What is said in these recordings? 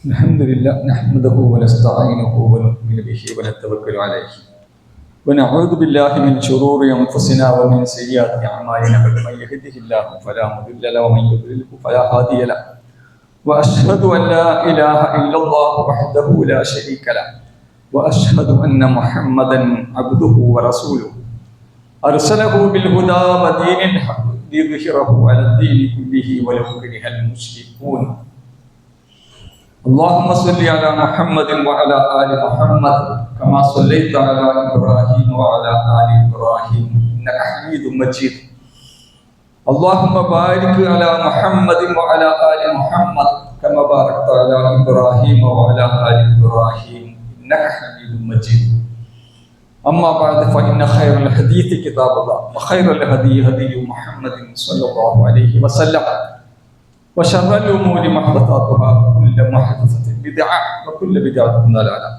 الحمد لله نحمده ونستعينه ونؤمن به ونتوكل عليه ونعوذ بالله من شرور انفسنا ومن سيئات اعمالنا من يهده الله فلا مضل له ومن يضلل فلا هادي له واشهد ان لا اله الا الله وحده لا شريك له واشهد ان محمدا عبده ورسوله ارسله بالهدى ودين الحق ليظهره على الدين كله ولو كره المشركون. اللهم صل على محمد وعلى آل محمد كما صليت على إبراهيم وعلى آل إبراهيم إنك حميد مجيد. اللهم بارك على محمد وعلى آل محمد كما باركت على إبراهيم وعلى آل إبراهيم إنك حميد مجيد. أما بعد فإن خير الحديث كتاب الله وخير الهدي هدي محمد صلى الله عليه وسلم وشر الأمور محدثاتها وكل محدثة بدعة وكل بدعة ضلالة.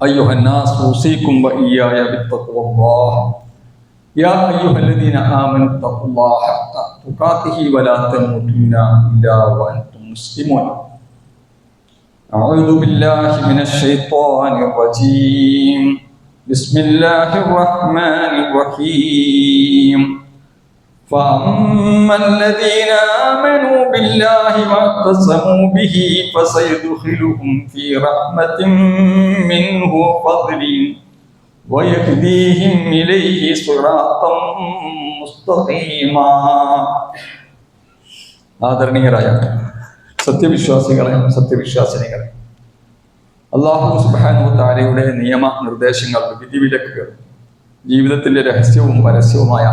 أيها الناس أوصيكم وإياي بتقوى الله. يا أيها الذين آمنوا اتقوا الله حق تقاته ولا تموتن إلا وأنتم مسلمون. أعوذ بالله من الشيطان الرجيم. بسم الله الرحمن الرحيم. فأما الذين آمنوا بالله واعتصموا به فسيدخلهم في رحمة منه وفضل ويهديهم إليه صراطا مستقيما. ആദരണീയരായ സത്യവിശ്വാസിനികളെ, അല്ലാഹു സുബ്ഹാനഹു വ തആലയുടെ നിയമ നിർദ്ദേശങ്ങൾ, വിധിവിലക്കുകൾ ജീവിതത്തിന്റെ രഹസ്യവും പരസ്യവുമായ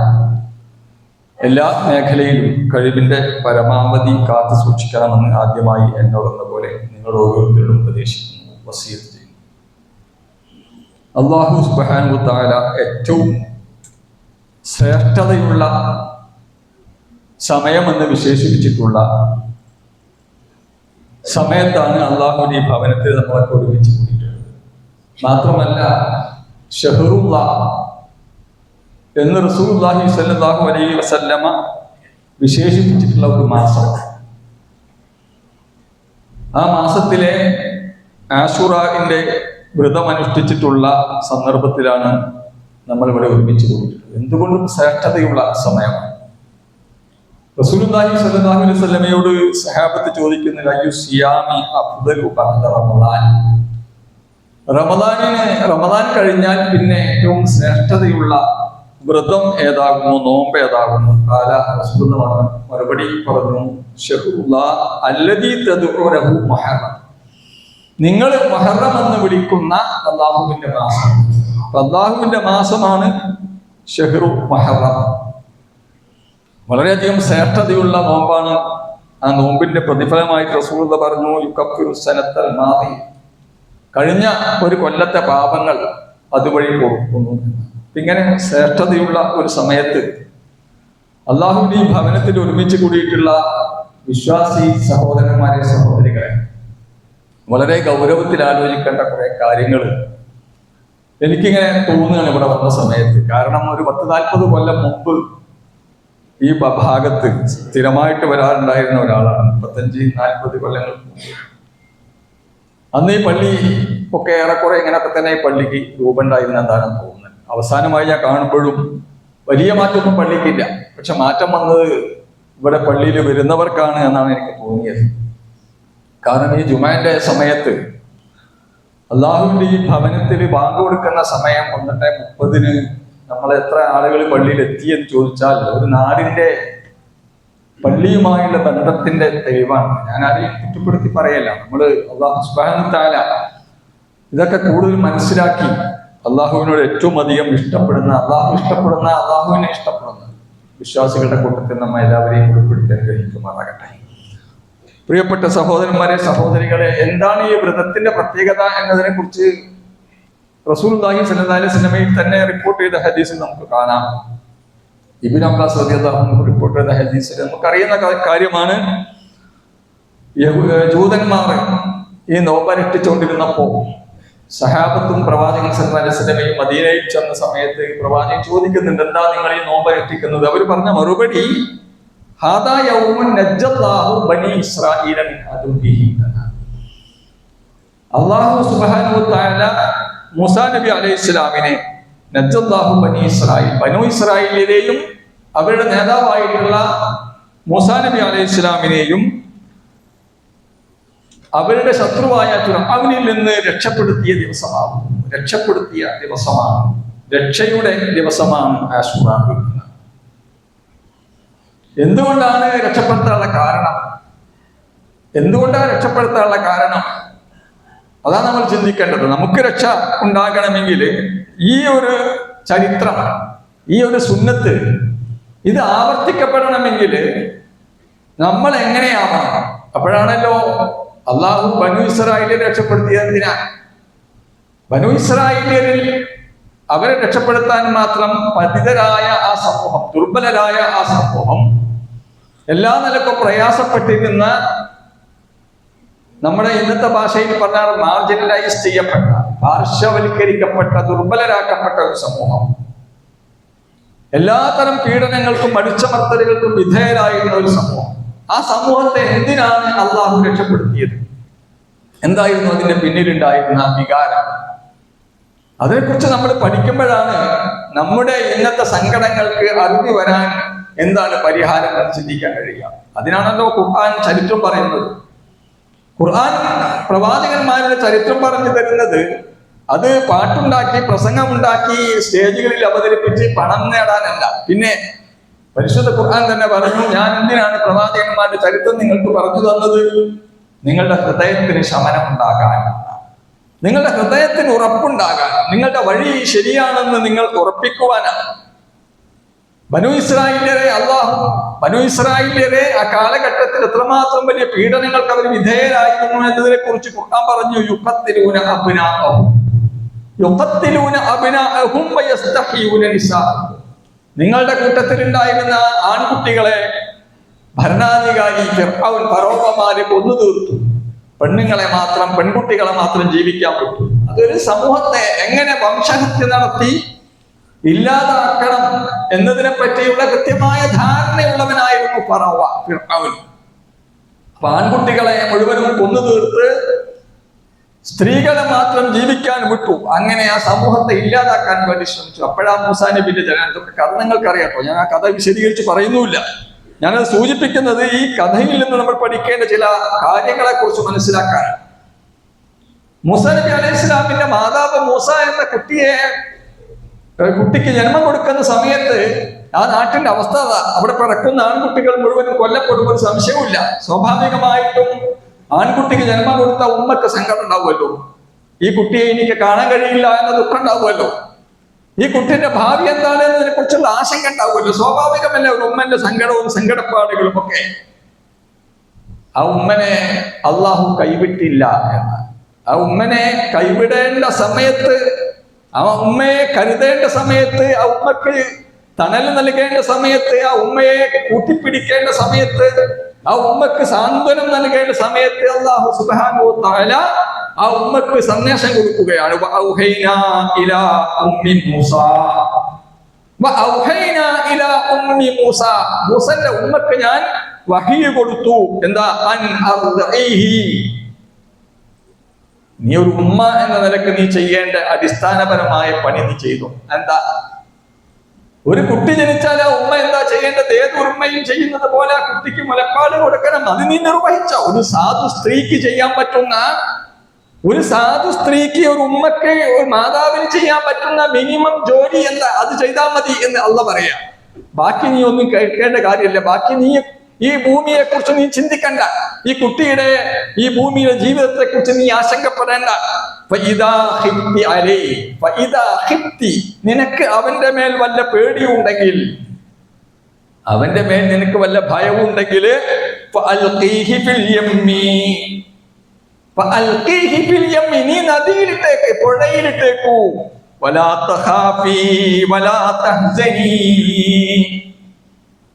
എല്ലാ മേഖലയിലും കഴിവിന്റെ പരമാവധി കാത്തു സൂക്ഷിക്കണമെന്ന് ആദ്യമായി എന്നോടെന്ന പോലെ നിങ്ങൾ ഓരോരുത്തരോടും ഉപദേശിക്കുന്നു, വസിയത്ത് ചെയ്യുന്നു. അല്ലാഹു സുബ്ഹാനഹു വ തആല ഏറ്റവും ശ്രേഷ്ഠതയുള്ള സമയമെന്ന് വിശേഷിപ്പിച്ചിട്ടുള്ള സമയത്താണ് അല്ലാഹുവിന്റെ ഈ ഭവനത്തിൽ നമ്മളൊക്കെ ഒരുമിച്ച് കൂടിയിട്ടുള്ളത്. മാത്രമല്ല ഷഹറുല്ലാഹ് എന്ന് റസൂലുള്ളാഹി സ്വല്ലല്ലാഹു അലൈഹി വസല്ലമ വിശേഷിപ്പിച്ചിട്ടുള്ള ഒരു മാസം. ആ മാസത്തിലെ ആശുറാന്റെ വ്രതം അനുഷ്ഠിച്ചിട്ടുള്ള സന്ദർഭത്തിലാണ് നമ്മൾ ഇവിടെ ഒരുമിച്ച് കൂടിയിട്ടുള്ളത്. എന്തുകൊണ്ടും ശ്രേഷ്ഠതയുള്ള സമയമാണ്. റസൂലുള്ളാഹി സ്വല്ലല്ലാഹു അലൈഹി വസല്ലമയോട് സഹാബത്ത് ചോദിക്കുന്നത് അയ്യു സിയാമി അഫ്ദലു ബഅദ റമളാൻ. റമളാൻ കഴിഞ്ഞാൽ പിന്നെ ഏറ്റവും ശ്രേഷ്ഠതയുള്ള വ്രതം ഏതാകുന്നു, നോമ്പ് ഏതാകുന്നു? മറുപടി പറഞ്ഞു, നിങ്ങൾ മുഹറം എന്ന് വിളിക്കുന്ന അല്ലാഹുവിന്റെ മാസം. അല്ലാഹുവിന്റെ മാസമാണ് ഷഹ്റു മുഹറം. വളരെയധികം ശ്രേഷ്ഠതയുള്ള നോമ്പാണ്. ആ നോമ്പിന്റെ പ്രതിഫലമായി റസൂലുള്ളാഹി പറഞ്ഞു, യുകഫിറു സനത്തൽ മാദി, കഴിഞ്ഞ ഒരു കൊല്ലത്തെ പാപങ്ങൾ അതുവഴി പൊറുക്കുന്നു. ഇങ്ങനെ ശ്രേഷ്ഠതയുള്ള ഒരു സമയത്ത് അല്ലാഹുവിന്റെ ഈ ഭവനത്തിൽ ഒരുമിച്ച് കൂടിയിട്ടുള്ള വിശ്വാസി സഹോദരന്മാരെ, സഹോദരികളെ, വളരെ ഗൗരവത്തിൽ ആലോചിക്കേണ്ട കുറെ കാര്യങ്ങൾ എനിക്കിങ്ങനെ തോന്നുകയാണ് ഇവിടെ വന്ന സമയത്ത്. കാരണം ഒരു 10-40 കൊല്ലം മുമ്പ് ഈ ഭാഗത്ത് സ്ഥിരമായിട്ട് വരാറുണ്ടായിരുന്ന ഒരാളാണ്. 35-40 കൊല്ലങ്ങൾ അന്ന് ഈ പള്ളി ഒക്കെ ഏറെക്കുറെ ഇങ്ങനെയൊക്കെ തന്നെ ഈ പള്ളിക്ക് രൂപമുണ്ടായിരുന്ന എന്താണെന്ന് തോന്നുന്നത്. അവസാനമായി ഞാൻ കാണുമ്പോഴും വലിയ മാറ്റമൊന്നും പള്ളിക്കില്ല. പക്ഷെ മാറ്റം വന്നത് ഇവിടെ പള്ളിയിൽ വരുന്നവർക്കാണ് എന്നാണ് എനിക്ക് തോന്നിയത്. കാരണം ഈ ജുമാന്റെ സമയത്ത് അല്ലാഹുവിന്റെ ഈ ഭവനത്തിൽ ബാങ്ക് കൊടുക്കുന്ന സമയം 1:30 നമ്മൾ എത്ര ആളുകൾ പള്ളിയിൽ എത്തിയെന്ന് ചോദിച്ചാൽ ഒരു നാടിന്റെ പള്ളിയുമായുള്ള ബന്ധത്തിന്റെ തെളിവാണ്. ഞാൻ ആരെയും കുറ്റപ്പെടുത്തി പറയല്ല. നമ്മള് അല്ലാഹു സുബ്ഹാനഹു വ തആല ഇതൊക്കെ കൂടുതൽ മനസ്സിലാക്കി അള്ളാഹുവിനോട് ഏറ്റവും അധികം ഇഷ്ടപ്പെടുന്ന, അള്ളാഹുവിനെ ഇഷ്ടപ്പെടുന്ന വിശ്വാസികളുടെ കൂട്ടത്തിൽ നമ്മ എല്ലാവരെയും ഉൾപ്പെടുത്താൻ ഗ്രഹിക്കുമാറാകട്ടെ. പ്രിയപ്പെട്ട സഹോദരന്മാരെ, സഹോദരികളെ, എന്താണ് ഈ വ്രതത്തിന്റെ പ്രത്യേകത എന്നതിനെ കുറിച്ച് റസൂലുള്ളാഹി സ്വല്ലല്ലാഹു അലൈഹി വസല്ലമയിൽ തന്നെ റിപ്പോർട്ട് ചെയ്ത ഹദീസിൽ നമുക്ക് കാണാം. ഇബ്നു അബ്ബാസ് റളിയല്ലാഹു അൻഹു റിപ്പോർട്ട് ചെയ്ത ഹദീസിൽ നമുക്കറിയുന്ന കാര്യമാണ്. ജൂതന്മാർ ഈ നോമ്പനുഷ്ഠിച്ചുകൊണ്ടിരുന്നപ്പോ സഹാബത്തും പ്രവാചകൻ സല്ലല്ലാഹു അലൈഹി വസല്ലമയും മദീനയിൽ ചെന്ന സമയത്ത് പ്രവാചകൻ ചോദിക്കുന്നുണ്ട്, എന്താ നിങ്ങൾ ഈ നോമ്പനുഷ്ഠിക്കുന്നത്? അവർ പറഞ്ഞ മറുപടി, ഹാദാ യൗമുൻ നജ്ജല്ലാഹു ബനി ഇസ്രായീല മിൻ അദുബിഹിം. അല്ലാഹു സുബ്ഹാനഹു വ തആല മൂസാ നബി അലൈഹിസ്സലാമിനെ നജ്ജല്ലാഹു ബനി ഇസ്രായേൽ, ബനു ഇസ്രായേലിനെയും അവരുടെ നേതാവായിട്ടുള്ള മൂസാ നബി അലൈഹിസ്സലാമിനെയും അവരുടെ ശത്രുവായ ഫിർഔനിൽ നിന്ന് രക്ഷപ്പെടുത്തിയ ദിവസമാണ്, രക്ഷയുടെ ദിവസമാണ് ആശൂറ. എന്തുകൊണ്ടാണ് രക്ഷപ്പെടുത്താനുള്ള കാരണം? അതാണ് നമ്മൾ ചിന്തിക്കേണ്ടത്. നമുക്ക് രക്ഷ ഉണ്ടാകണമെങ്കിൽ ഈ ഒരു ചരിത്രം, ഈ ഒരു സുന്നത്ത് ഇത് ആവർത്തിക്കപ്പെടണമെങ്കിൽ നമ്മൾ എങ്ങനെയാവണം? അപ്പോഴാണല്ലോ അള്ളാഹു ബനു ഇസ്രായേലിനെ രക്ഷപ്പെടുത്തിയതിനാ. ബനു ഇസ്രായേലിൽ അവരെ രക്ഷപ്പെടുത്താൻ മാത്രം പതിതരായ ആ സമൂഹം, ദുർബലരായ ആ സമൂഹം, എല്ലാ നിലക്കും പ്രയാസപ്പെട്ടിരുന്ന, നമ്മുടെ ഇന്നത്തെ ഭാഷയിൽ പറഞ്ഞാൽ മാർജിനലൈസ് ചെയ്യപ്പെട്ട, പാർശ്വവൽക്കരിക്കപ്പെട്ട, ദുർബലരാക്കപ്പെട്ട ഒരു സമൂഹം, എല്ലാത്തരം പീഡനങ്ങൾക്കും അടിച്ചമർത്തലുകൾക്കും വിധേയരായിരുന്ന ഒരു സമൂഹം. ആ സമൂഹത്തെ എന്തിനാണ് അള്ളാഹു രക്ഷപ്പെടുത്തിയത്? എന്തായിരുന്നു അതിന്റെ പിന്നിലുണ്ടായിരുന്ന വികാരം? അതിനെക്കുറിച്ച് നമ്മൾ പഠിക്കുമ്പോഴാണ് നമ്മുടെ ഇന്നത്തെ സങ്കടങ്ങൾക്ക് അറിഞ്ഞു വരാൻ എന്താണ് പരിഹാരം എന്ന് ചിന്തിക്കാൻ കഴിയുക. അതിനാണല്ലോ ഖുർആൻ ചരിത്രം പറയുന്നത്. ഖുർആൻ പ്രവാചകന്മാരുടെ ചരിത്രം പറഞ്ഞു തരുന്നത് അത് പാട്ടുണ്ടാക്കി, പ്രസംഗമുണ്ടാക്കി, സ്റ്റേജുകളിൽ അവതരിപ്പിച്ച് പണം നേടാനല്ല. പിന്നെ പരിശുദ്ധ ഖുർആൻ തന്നെ പറഞ്ഞു, ഞാൻ എന്തിനാണ് പ്രവാചകന്മാരുടെ ചരിത്രം നിങ്ങൾക്ക് പറഞ്ഞു തന്നത്? നിങ്ങളുടെ ഹൃദയത്തിന് ശമനം ഉണ്ടാകാൻ, നിങ്ങളുടെ ഹൃദയത്തിന് ഉറപ്പുണ്ടാകാൻ, നിങ്ങളുടെ വഴി ശരിയാണെന്ന് നിങ്ങൾ ഉറപ്പിക്കുവാനാണ്. ബനു ഇസ്രായേലിയരെ ആ കാലഘട്ടത്തിൽ എത്രമാത്രം വലിയ പീഡനങ്ങൾക്ക് അവർ വിധേയരായിരുന്നു എന്നതിനെ കുറിച്ച് ഖുർആൻ പറഞ്ഞു, യുഖത്തിലൂന അബ്നാഅഹും വയസ്തഹ്യൂന നിസാഅഹും. നിങ്ങളുടെ കൂട്ടത്തിൽ ഉണ്ടായിരുന്ന ആൺകുട്ടികളെ ഭരണാധികാരി ഫിർഔൻ, ഫറോവമാര് കൊന്നു തീർത്തു. പെൺകുട്ടികളെ മാത്രം ജീവിക്കാൻ പറ്റും. അതൊരു സമൂഹത്തെ എങ്ങനെ വംശഹത്യ നടത്തി ഇല്ലാതാക്കണം എന്നതിനെ പറ്റിയുള്ള കൃത്യമായ ധാരണയുള്ളവനായിരുന്നു ഫിർഔൻ. അപ്പൊ ആൺകുട്ടികളെ മുഴുവനും കൊന്നു തീർത്ത് സ്ത്രീകളെ മാത്രം ജീവിക്കാൻ വിട്ടു. അങ്ങനെ ആ സമൂഹത്തെ ഇല്ലാതാക്കാൻ വേണ്ടി ശ്രമിച്ചു. അപ്പോഴാ മൂസാ നബിയുടെ ജനനം. കഥ നിങ്ങൾക്ക് അറിയാട്ടോ, ഞാൻ ആ കഥ വിശദീകരിച്ച് പറയുന്നുമില്ല. ഞാനത് സൂചിപ്പിക്കുന്നത് ഈ കഥയിൽ നിന്ന് നമ്മൾ പഠിക്കേണ്ട ചില കാര്യങ്ങളെ കുറിച്ച് മനസ്സിലാക്കാൻ. മൂസാ നബി അലൈഹി സ്വലാമിന്റെ മാതാവ് മൂസ എന്ന കുട്ടിക്ക് ജന്മം കൊടുക്കുന്ന സമയത്ത് ആ നാട്ടിന്റെ അവസ്ഥ, അവിടെ പിറക്കുന്ന ആൺകുട്ടികൾ മുഴുവനും കൊല്ലപ്പെടും, ഒരു സംശയവുമില്ല. സ്വാഭാവികമായിട്ടും ആൺകുട്ടിക്ക് ജന്മം കൊടുത്ത ഉമ്മക്ക് സങ്കടം ഉണ്ടാവുമല്ലോ. ഈ കുട്ടിയെ എനിക്ക് കാണാൻ കഴിയില്ല എന്ന ദുഃഖം ഉണ്ടാവുമല്ലോ. ഈ കുട്ടിന്റെ ഭാവി എന്താണെന്നതിനെ കുറിച്ചുള്ള ആശങ്ക ഉണ്ടാവുമല്ലോ. സ്വാഭാവികമല്ല ഒരു ഉമ്മന്റെ സങ്കടവും സങ്കടപ്പാടുകളും ഒക്കെ. ആ ഉമ്മനെ അള്ളാഹു കൈവിട്ടില്ല എന്ന്. ആ ഉമ്മനെ കൈവിടേണ്ട സമയത്ത്, ആ ഉമ്മയെ കരുതേണ്ട സമയത്ത്, ആ ഉമ്മക്ക് തണൽ നൽകേണ്ട സമയത്ത്, ആ ഉമ്മയെ കൂട്ടിപ്പിടിക്കേണ്ട സമയത്ത്, ആ ഉമ്മക്ക് സാന്ത്വനം നൽകേണ്ട സമയത്ത് അല്ലാഹു സുബ്ഹാനഹു വ തആല ആ ഉമ്മക്ക് സന്ദേശം കൊടുക്കുകയാണ്. മൂസന്റെ ഉമ്മക്ക് ഞാൻ വഹീ കൊടുത്തു. എന്താ? നീ ഒരു ഉമ്മ എന്ന നിലക്ക് നീ ചെയ്യേണ്ട അടിസ്ഥാനപരമായ പണി നീ ചെയ്തു. എന്താ? ഒരു കുട്ടി ജനിച്ചാൽ ആ ഉമ്മ എന്താ ചെയ്യേണ്ടത്? ഏത് ഉമ്മയും ചെയ്യുന്നത് പോലെ ആ കുട്ടിക്ക് മുലപ്പാട് കൊടുക്കണം. അത് നീ നിർവഹിച്ച. ഒരു സാധു സ്ത്രീക്ക് ചെയ്യാൻ പറ്റുന്ന, ഒരു സാധു സ്ത്രീക്ക്, ഒരു ഉമ്മക്ക്, ഒരു മാതാവിന് ചെയ്യാൻ പറ്റുന്ന മിനിമം ജോലി എന്താ? അത് ചെയ്താൽ മതി എന്ന് അള്ളാഹ് പറയാ. ബാക്കി നീ ഒന്നും കേൾക്കേണ്ട കാര്യമില്ല. ബാക്കി നീ ഈ ഭൂമിയെ കുറിച്ച് നീ ചിന്തിക്കണ്ട. ഈ കുട്ടിയുടെ, ഈ ഭൂമിയുടെ ജീവിതത്തെ കുറിച്ച് നീ ആശങ്കപ്പെടേണ്ട. നിനക്ക് അവന്റെ മേൽ വല്ല പേടിയുണ്ടെങ്കിൽ, അവന്റെ മേൽ നിനക്ക് വല്ല ഭയവും ഉണ്ടെങ്കിൽ നീ നദിയിലിട്ടേക്ക്, പുഴയിലിട്ടേക്കൂ.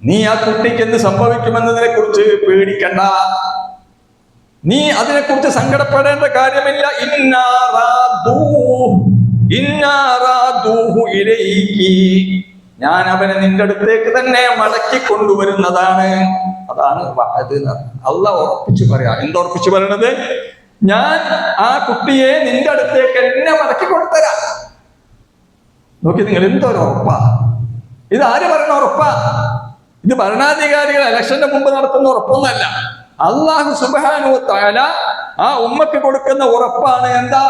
നീ ആ കുട്ടിക്ക് എന്ത് സംഭവിക്കുമെന്നതിനെ കുറിച്ച് പേടിക്കണ്ട. നീ അതിനെക്കുറിച്ച് സങ്കടപ്പെടേണ്ട കാര്യമില്ല. ഞാൻ അവനെ നിന്റെ അടുത്തേക്ക് തന്നെ മടക്കി കൊണ്ടുവരുന്നതാണ്. അതാണ് അള്ളാഹ് ഉറപ്പിച്ചു പറയാ. എന്തുറപ്പിച്ചു പറയണത്? ഞാൻ ആ കുട്ടിയെ നിന്റെ അടുത്തേക്ക് എന്നെ മടക്കി കൊടുത്തരാം. നോക്കി നിങ്ങൾ, എന്തൊരു ഉറപ്പാ ഇത്! ആര് പറയുന്ന ഉറപ്പാ ഇത്? ഭരണാധികാരികൾ ഇലക്ഷന്റെ മുമ്പ് നടത്തുന്ന ഉറപ്പൊന്നല്ല. അല്ലാഹു സുബ്ഹാനഹു വ തആല ആ ഉമ്മക്ക് കൊടുക്കുന്ന ഉറപ്പാണ്. എന്താ?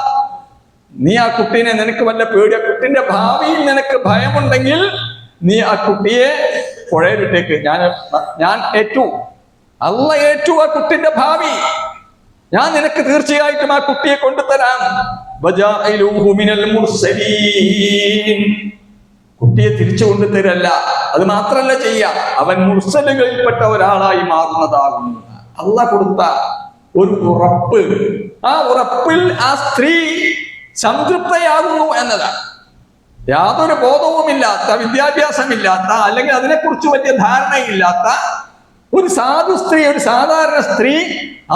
നീ ആ കുട്ടീനെ, നിനക്ക് വല്ല പേടിയ, കുട്ടിന്റെ ഭാവിയിൽ നിനക്ക് ഭയമുണ്ടെങ്കിൽ നീ ആ കുട്ടിയെ പുഴയിലിട്ടേക്ക്. ഞാൻ ഏറ്റു, അല്ലാഹ് ഏറ്റു ആ കുട്ടിന്റെ ഭാവി. ഞാൻ നിനക്ക് തീർച്ചയായിട്ടും ആ കുട്ടിയെ കൊണ്ടുതരാം. കുട്ടിയെ തിരിച്ചു കൊണ്ടുതരല്ല, അത് മാത്രല്ല ചെയ്യാം, അവൻ മുർസലുകളിൽപ്പെട്ട ഒരാളായി മാറുന്നതാകുന്നു. അല്ലാഹ് കൊടുത്ത ഒരു ഉറപ്പ്. ആ ഉറപ്പിൽ ആ സ്ത്രീ സംതൃപ്തയാകുന്നു എന്നതാണ്. യാതൊരു ബോധവുമില്ലാത്ത, വിദ്യാഭ്യാസമില്ലാത്ത, അല്ലെങ്കിൽ അതിനെക്കുറിച്ച് വലിയ ധാരണയില്ലാത്ത ഒരു സാധു സ്ത്രീ, ഒരു സാധാരണ സ്ത്രീ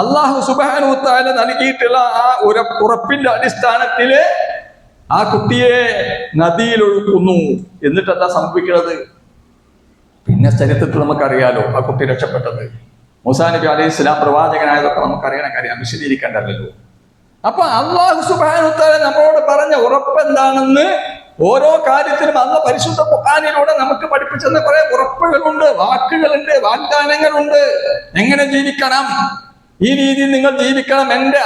അല്ലാഹു സുബ്ഹാനഹു വ തആല നൽകിയിട്ടുള്ള ആ ഉറപ്പിന്റെ അടിസ്ഥാനത്തില് ആ കുട്ടിയെ നദിയിൽ ഒഴുക്കുന്നു. എന്നിട്ട് എന്താ സംഭവിക്കുന്നത്? പിന്നെ ചരിത്രത്തിൽ നമുക്കറിയാലോ ആ കുട്ടി രക്ഷപ്പെട്ടത്. മൂസാ നബി അലൈഹി സ്വലാം പ്രവാചകനായതൊക്കെ നമുക്കറിയാൻ കാര്യം വിശദീകരിക്കേണ്ടല്ലോ. അപ്പൊ അല്ലാഹു സുബ്ഹാനഹു വ തആല നമ്മളോട് പറഞ്ഞ ഉറപ്പ് എന്താണെന്ന് ഓരോ കാര്യത്തിലും അന്ന് പരിശുദ്ധ ഖുർആനിലൂടെ നമുക്ക് പഠിപ്പിച്ചെന്ന കുറെ ഉറപ്പുകളുണ്ട്, വാക്കുകളുണ്ട്, വാഗ്ദാനങ്ങളുണ്ട്. എങ്ങനെ ജീവിക്കണം, ഈ രീതിയിൽ നിങ്ങൾ ജീവിക്കണം, എന്റെ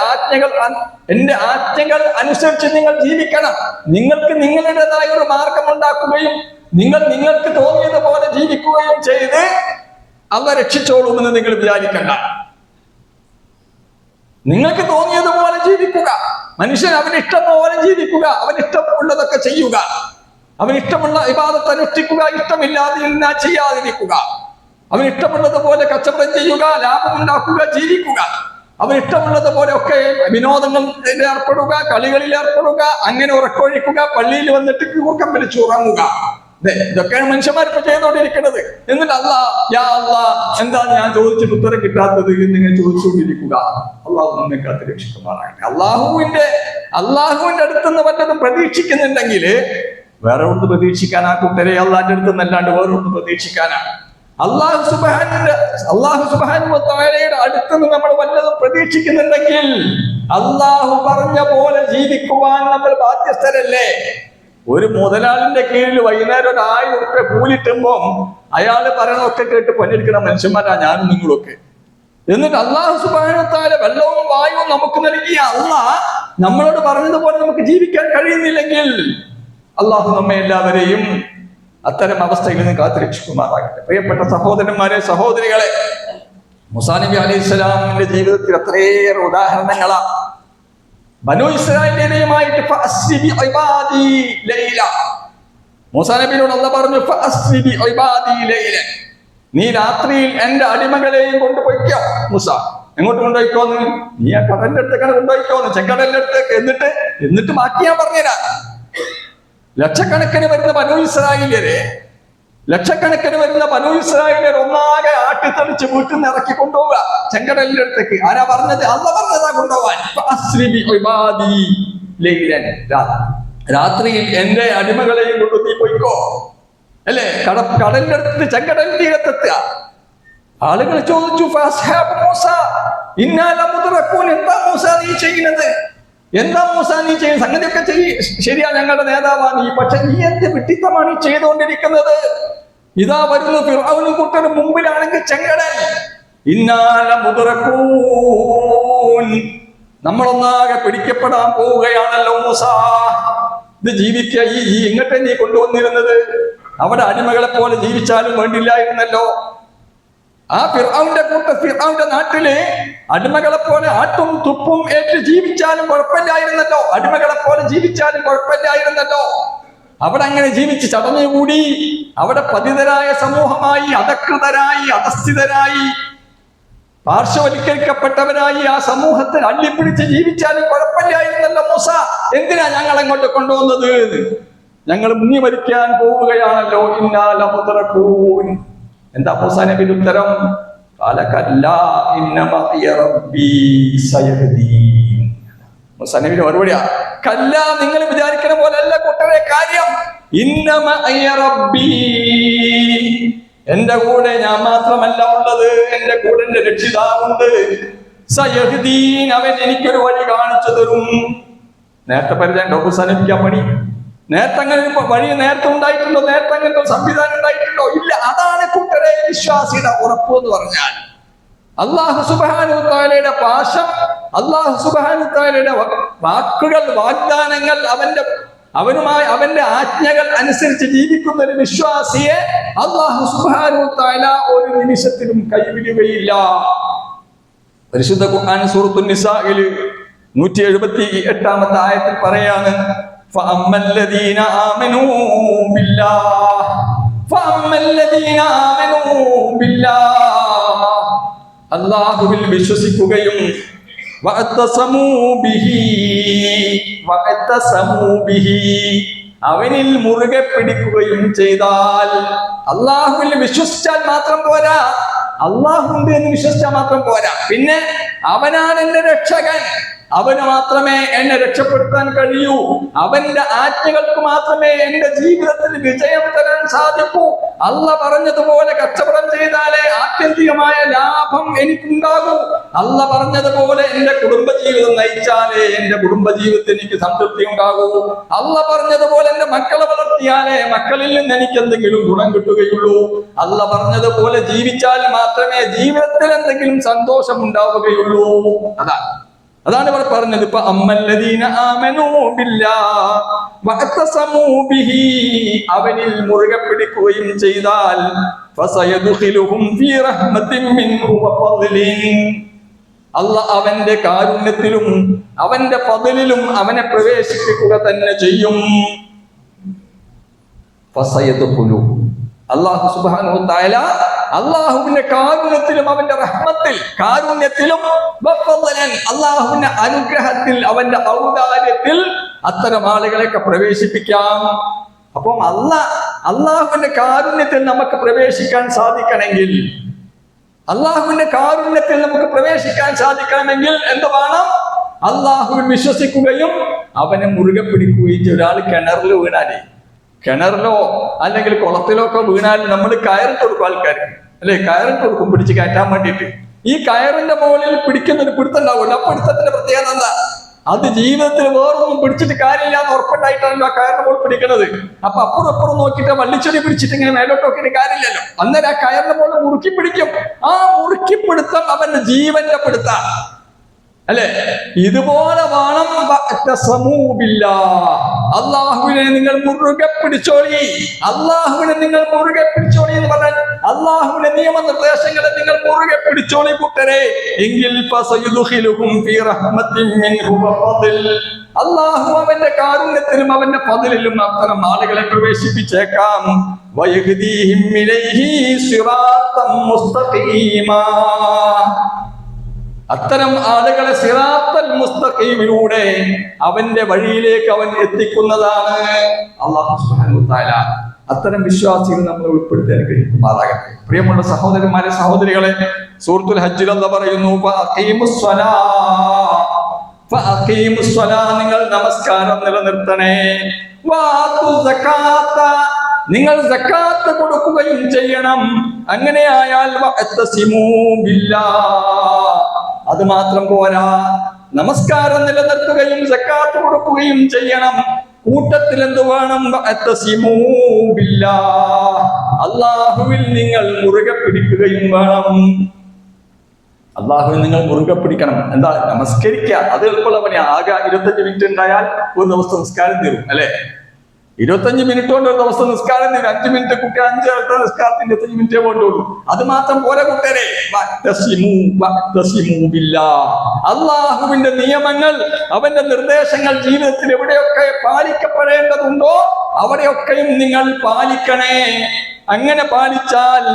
ആജ്ഞകൾ അനുസരിച്ച് നിങ്ങൾ ജീവിക്കണം. നിങ്ങൾക്ക് നിങ്ങളുടേതായ ഒരു മാർഗം ഉണ്ടാക്കുകയും നിങ്ങൾക്ക് തോന്നിയതുപോലെ ജീവിക്കുകയും ചെയ്ത് അള്ളാഹ് രക്ഷിച്ചോളുമെന്ന് നിങ്ങൾ വിചാരിക്കണ്ട. നിങ്ങൾക്ക് തോന്നിയതുപോലെ ജീവിക്കുക. മനുഷ്യൻ അവനിഷ്ടം പോലെ ജീവിക്കുക, അവനിഷ്ടമുള്ളതൊക്കെ ചെയ്യുക, അവനിഷ്ടമുള്ള ഇബാദത്ത് അനുഷ്ഠിക്കുക, ഇഷ്ടമില്ലാതെ ചെയ്യാതിരിക്കുക, അവനിഷ്ടമുള്ളതുപോലെ കച്ചവടം ചെയ്യുക, ലാഭമുണ്ടാക്കുക, ജീവിക്കുക, അവനിഷ്ടമുള്ളതുപോലെ ഒക്കെ വിനോദങ്ങളിൽ ഏർപ്പെടുക, കളികളിൽ ഏർപ്പെടുക, അങ്ങനെ ഉറക്കൊഴിക്കുക, പള്ളിയിൽ വന്നിട്ട് കൂർക്കം വലിച്ചു ഉറങ്ങുക. ഇതൊക്കെയാണ് മനുഷ്യന്മാരിപ്പോ ചെയ്തുകൊണ്ടിരിക്കുന്നത്. എന്നിട്ട് യാ അല്ലാഹ് എന്താണ് ഞാൻ ചോദിച്ചിട്ട് ഉത്തരം കിട്ടാത്തത് എന്നിങ്ങനെ ചോദിച്ചുകൊണ്ടിരിക്കുക. അള്ളാഹു നമ്മെ കാത്ത് രക്ഷിക്കുമാറാകട്ടെ. അള്ളാഹുവിന്റെ അടുത്തുനിന്ന് വല്ലതും പ്രതീക്ഷിക്കുന്നുണ്ടെങ്കിൽ വേറെ ഒന്ന് പ്രതീക്ഷിക്കാൻ, ആ കൂട്ടരെ അള്ളാഹിന്റെ അടുത്തുനിന്ന് അല്ലാണ്ട് വേറെ ഒന്ന് പ്രതീക്ഷിക്കാനാണ്. അല്ലാഹു സുബ്ഹാനഹു വ തആലയുടെ അടുത്തുനിന്ന് നമ്മൾ വല്ലതും പ്രതീക്ഷിക്കുന്നുണ്ടെങ്കിൽ അള്ളാഹു പറഞ്ഞ പോലെ ജീവിക്കുവാൻ നമ്മൾ ബാധ്യസ്ഥരല്ലേ? ഒരു മുതലാളിന്റെ കീഴിൽ വൈകുന്നേരം 1000 രൂപ കൂലിട്ടുമ്പോ അയാള് പറയണൊക്കെ കേട്ട് പണിയെടുക്കുന്ന മനുഷ്യന്മാരാ ഞാനും നിങ്ങളൊക്കെ. എന്നിട്ട് അല്ലാഹു സുബ്ഹാനഹു വ തആല വെള്ളവും വായുവും നമുക്ക് നൽകിയ അല്ലാഹ് നമ്മളോട് പറഞ്ഞതുപോലെ നമുക്ക് ജീവിക്കാൻ കഴിയുന്നില്ലെങ്കിൽ അല്ലാഹു നമ്മെ എല്ലാവരെയും അത്തരം അവസ്ഥയിൽ നിന്ന് കാത്തുരക്ഷിക്കുമാറാകട്ടെ. പ്രിയപ്പെട്ട സഹോദരന്മാരെ, സഹോദരികളെ, മൂസാ നബി അലൈഹി സ്വലാമിന്റെ ജീവിതത്തിൽ അത്രയേറെ ഉദാഹരണങ്ങളാ. ബനൂ ഇസ്രായേലിനെയുമായിട്ട് മൂസാ നബിയോട് അല്ലാഹ് പറഞ്ഞു, നീ രാത്രിയിൽ എന്റെ അടിമകളെയും കൊണ്ടുപോയിക്കോ. മൂസ എങ്ങോട്ട് കൊണ്ടുപോയിക്കോന്ന്? നീ ആ കടലിന്റെ അടുത്തേക്കാണ് കൊണ്ടുപോയിക്കോന്ന്, ചെങ്കടലിന്റെ അടുത്തേക്ക്. എന്നിട്ട് ബാക്കി ഞാൻ പറഞ്ഞുതരാം. ലക്ഷക്കണക്കിന് വരുന്ന ബനൂ ഇസ്രായേലിയർ ഒന്നാകെ ആട്ടിത്തെളിച്ച് വീട്ടിൽ നിന്ന് ഇറക്കി കൊണ്ടുപോവുക ചെങ്കടലിന്റെ അടുത്തേക്ക്. ആരാ പറഞ്ഞത്? അല്ലാഹ് പറഞ്ഞതാ കൊണ്ടുപോവാൻ. രാത്രിയിൽ എന്റെ അടിമകളെയും കൊണ്ട് നീ പോയിക്കോ അല്ലേ? കടലിന്റെ അടുത്ത്, ചെങ്കടൽ തീരത്തെത്തുക. ആളുകൾ ചോദിച്ചു, എന്താ മൂസ നീ ചെയ്യുന്നത്? സംഗതിയൊക്കെ ശരിയാ, ഞങ്ങളുടെ നേതാവാ നീ, പക്ഷെ നീ എന്ത് വിട്ടിത്തമാണ് ഈ ചെയ്തുകൊണ്ടിരിക്കുന്നത്? ഇതാ വരുന്നു ഫിർഔനും കൂട്ടരും, മുമ്പിലാണെങ്കിൽ ചെങ്കടൽ. നമ്മളൊന്നാകെ പിടിക്കപ്പെടാൻ പോവുകയാണല്ലോ മൂസ. ഇത് ജീവിക്കുക, ഇങ്ങോട്ടെ നീ കൊണ്ടുവന്നിരുന്നത്. അവിടെ അടിമകളെ പോലെ ജീവിച്ചാലും വേണ്ടില്ലായിരുന്നല്ലോ. ആ ഫിർഔന്റെ നാട്ടില് അടിമകളെ പോലെ ആട്ടും തുപ്പും ഏറ്റ് ജീവിച്ചാലും കുഴപ്പമില്ലായിരുന്നല്ലോ. അടിമകളെ പോലെ ജീവിച്ചാലും കുഴപ്പമില്ലായിരുന്നല്ലോ. അവിടെ അങ്ങനെ ജീവിച്ച് ചടഞ്ഞുകൂടി അവിടെ പതിതരായ സമൂഹമായി, അധകൃതരായി, അധസ്ഥിതരായി, പാർശ്വവൽക്കരിക്കപ്പെട്ടവരായി ആ സമൂഹത്തിൽ അള്ളിപ്പിടിച്ച് ജീവിച്ചാലും കുഴപ്പമില്ലായിരുന്നല്ലോ മൂസ. എന്തിനാ ഞങ്ങൾ അങ്ങോട്ട് കൊണ്ടുവന്നത്? ഞങ്ങൾ മുങ്ങി മരിക്കാൻ പോവുകയാണല്ലോ. എന്താ മൂസാ നബിയുടെ ഉത്തരം? മൂസാ നബിയുടെ മറുപടിയാ, കല്ല, നിങ്ങൾ വിചാരിക്കുന്ന പോലെയല്ല കൂട്ടരെ കാര്യം. എന്റെ കൂടെ ഞാൻ മാത്രമല്ല ഉള്ളത്, എന്റെ കൂടെ എന്റെ രക്ഷിതാവുണ്ട്. സയഹ്ദീൻ, അവൻ എനിക്കൊരു വഴി കാണിച്ചു തരും. നേരത്തെ പരിചയം ഡോക്ടർ സലമിക്കാൻ പണി. നേരത്തെ അങ്ങനെ വഴി നേരത്തെ ഉണ്ടായിട്ടുണ്ടോ? നേരത്തെ അങ്ങനത്തെ സംവിധാനം ഉണ്ടായിട്ടുണ്ടോ? ഇല്ല. അതാണ് കൂട്ടരെ വിശ്വാസിയുടെ ഉറപ്പ് എന്ന് പറഞ്ഞാൽ. അല്ലാഹു സുബ്ഹാനഹു വ തആലയുടെ പാശം, അല്ലാഹു സുബ്ഹാനഹു വ തആലയുടെ വാക്കുകൾ, വാഗ്ദാനങ്ങൾ, അവന്റെ ആജ്ഞകൾ അനുസരിച്ച് ജീവിക്കുന്ന ഒരു വിശ്വാസിയെ അല്ലാഹു സുബ്ഹാനഹു വ തആല ഒരു നിമിഷത്തിലും കൈവിടുകയില്ല. പരിശുദ്ധ ഖുർആൻ സൂറത്തുൻ നിസാഇൽ 178-ാമത്തെ ആയത്തിൽ പറയാണ്, ഫഅമ്മല്ലദീന ആമനൂ ബില്ലാഹ്, അല്ലാഹുവിൽ വിശ്വസിക്കുകയും വഅതസമൂ ബിഹി, അവനിൽ മുറുകെ പിടിക്കുകയും ചെയ്താൽ. അല്ലാഹുവിൽ വിശ്വസിച്ചാൽ മാത്രം പോരാ, അല്ലാഹുണ്ട് എന്ന് വിശ്വസിച്ചാൽ മാത്രം പോരാ. പിന്നെ അവനാണ് എന്റെ രക്ഷകൻ, അവന് മാത്രമേ എന്നെ രക്ഷപ്പെടുത്താൻ കഴിയൂ, അവന്റെ ആജ്ഞകൾക്ക് മാത്രമേ എന്റെ ജീവിതത്തിൽ വിജയം തരാൻ സാധിക്കൂ. അല്ലാഹ് പറഞ്ഞതുപോലെ കച്ചവടം ചെയ്താലേ ആത്യന്തികമായ ലാഭം എനിക്കുണ്ടാകൂ. അല്ലാഹ് പറഞ്ഞതുപോലെ എന്റെ കുടുംബജീവിതം നയിച്ചാലേ എന്റെ കുടുംബജീവിതത്തിൽ എനിക്ക് സംതൃപ്തി ഉണ്ടാകൂ. അല്ലാഹ് പറഞ്ഞതുപോലെ എന്റെ മക്കളെ വളർത്തിയാലേ മക്കളിൽ നിന്ന് എനിക്ക് എന്തെങ്കിലും ഗുണം കിട്ടുകയുള്ളൂ. അല്ലാഹ് പറഞ്ഞതുപോലെ ജീവിച്ചാൽ മാത്രമേ ജീവിതത്തിൽ എന്തെങ്കിലും സന്തോഷം ഉണ്ടാവുകയുള്ളൂ. അതാണ് ഇവിടെ പറഞ്ഞത്. ഇപ്പൊ അമ്മല്ലദീന ആമനൂ ബില്ലാഹ് വഅതസമൂ ബിഹി, അവനിൽ മുറുകെ പിടിക്കുകയും ചെയ്താൽ ഫസയദ്ഖിലുഹും ഫീ റഹ്മത്തിൻ മിൻഹു വഫദ്ലിൻ, അല്ലാഹ് അവന്റെ കാരുണ്യത്തിലും അവന്റെ ഫദ്ലിലും അവനെ പ്രവേശിപ്പിക്കുക തന്നെ ചെയ്യും. ഫസയദ്ഖിലു, അല്ലാഹു സുബ്ഹാനഹു വ തആല അല്ലാഹുവിന്റെ കാരുണ്യത്തിലും അവന്റെ റഹ്മത്തിൽ, കാരുണ്യത്തിലും അല്ലാഹുവിന്റെ അനുഗ്രഹത്തിൽ, അവന്റെ ഔദാര്യത്തിൽ അത്തരം ആളുകളെയൊക്കെ പ്രവേശിപ്പിക്കാം. അപ്പം അല്ലാഹുവിന്റെ കാരുണ്യത്തിൽ നമുക്ക് പ്രവേശിക്കാൻ സാധിക്കണമെങ്കിൽ, അല്ലാഹുവിന്റെ കാരുണ്യത്തിൽ നമുക്ക് പ്രവേശിക്കാൻ സാധിക്കണമെങ്കിൽ എന്ത് വേണം? അല്ലാഹുവിൽ വിശ്വസിക്കുകയും അവനെ മുറുകെ പിടിക്കുകയും ചെയ്യും. ഒരാൾ കിണറിൽ വീണാലേ, കിണറിലോ അല്ലെങ്കിൽ കുളത്തിലോ ഒക്കെ വീണാൽ നമ്മൾ കയറിട്ട് കൊടുക്കും ആൾക്കാർക്ക്, അല്ലെ? കയറിട്ട് കൊടുക്കും പിടിച്ച് കയറ്റാൻ വേണ്ടിയിട്ട്. ഈ കയറിന്റെ മുകളിൽ പിടിക്കുന്ന ഒരു പിടുത്തുണ്ടാവുമല്ലോ, ആ പിടുത്തത്തിന്റെ പ്രത്യേകത എന്താ? അത് ജീവിതത്തിൽ വേറൊന്നും പിടിച്ചിട്ട് കാര്യമില്ല എന്ന് ഉറപ്പുണ്ടായിട്ടാണല്ലോ ആ കയറിന്റെ മുകളിൽ പിടിക്കുന്നത്. അപ്പൊ അപ്പുറം നോക്കിയിട്ട് വള്ളിച്ചെടി പിടിച്ചിട്ട് ഇങ്ങനെ മേലോട്ട് നോക്കിയിട്ട് കാര്യമില്ലല്ലോ. അന്നേരം ആ കയറിന്റെ മുകളിൽ മുറുക്കി പിടിക്കും. ആ മുറുക്കി പിടുത്തം അവന്റെ ജീവന്റെ പിടുത്ത, അല്ലെ? ഇതുപോലെ വേണം അല്ലാഹുവിനെ നിങ്ങൾ മുറുകെ പിടിച്ചോളി, അല്ലാഹുവിനെ നിങ്ങൾ മുറുകെ പിടിച്ചോളി എന്ന് പറഞ്ഞാൽ അല്ലാഹുവിന്റെ നിയമനിർദ്ദേശങ്ങളെ നിങ്ങൾ മുറുകെ പിടിച്ചോളി കൂട്ടരെ. എങ്കിൽ അല്ലാഹു അവന്റെ കാരുണ്യത്തിലും അവന്റെ ഫദ്ലിലും അത്തരം ആളുകളെ പ്രവേശിപ്പിച്ചേക്കാം. വയഹ്ദീഹിം ഇലൈഹി സിറാത്തൻ മുസ്തഖീമാ, അത്തരം ആളുകളെ സിറാത്തൽ മുസ്തഖീമിലൂടെ അവന്റെ വഴിയിലേക്ക് അവൻ എത്തിക്കുന്നതാണ് അല്ലാഹു സുബ്ഹാനഹു വ തആല. അത്തരം വിശ്വാസികൾ നമ്മൾ ഉൾപ്പെടുത്തി അനുഗ്രഹിക്കുമാറാകട്ടെ. പ്രിയമുള്ള സഹോദരന്മാരെ, സഹോദരികളെ, സൂറത്തുൽ ഹജ്ജിൽ അല്ലാഹു പറയുന്നു, ഫഅഖീമുസ്സലാ, നിങ്ങൾ നമസ്കാരം നിലനിർത്തണേ. നിങ്ങൾ സക്കാത്ത് കൊടുക്കുകയും ചെയ്യണം. അങ്ങനെയായാൽ വഅതസിമൂ ബില്ലാഹ്, അത് മാത്രം പോരാ, നമസ്കാരം നിലനിർത്തുകയും സക്കാത്ത് കൊടുക്കുകയും ചെയ്യണം. കൂട്ടത്തിൽ എന്ത് വേണം? വഅതസിമൂ ബില്ലാഹ്, അല്ലാഹുവിൽ നിങ്ങൾ മുറുകെ പിടിക്കുകയും വേണം. അല്ലാഹുവിൽ നിങ്ങൾ മുറുകെ പിടിക്കണം. എന്താ? നമസ്കരിക്കുക. അത് എളുപ്പമുള്ള പണിയാ. ആകെ 25 മിനിറ്റ് ഉണ്ടായാൽ ഒരു ദിവസം നിസ്കാരം തീരും, അല്ലെ? 25 മിനിറ്റ് കൊണ്ട് ഒരു ദിവസം നിസ്കാരം തീരും. 5 മിനിറ്റ് കുട്ടി 5 നിസ്കാരത്തിന് 25 മിനിറ്റേ കൊണ്ടുള്ളൂ. അത് മാത്രം പോരാ കൂട്ടരെ. അല്ലാഹുവിന്റെ നിയമങ്ങൾ, അവന്റെ നിർദ്ദേശങ്ങൾ ജീവിതത്തിൽ എവിടെയൊക്കെ പാലിക്കപ്പെടേണ്ടതുണ്ടോ അവിടെയൊക്കെയും നിങ്ങൾ പാലിക്കണേ. അങ്ങനെ പാലിച്ചാൽ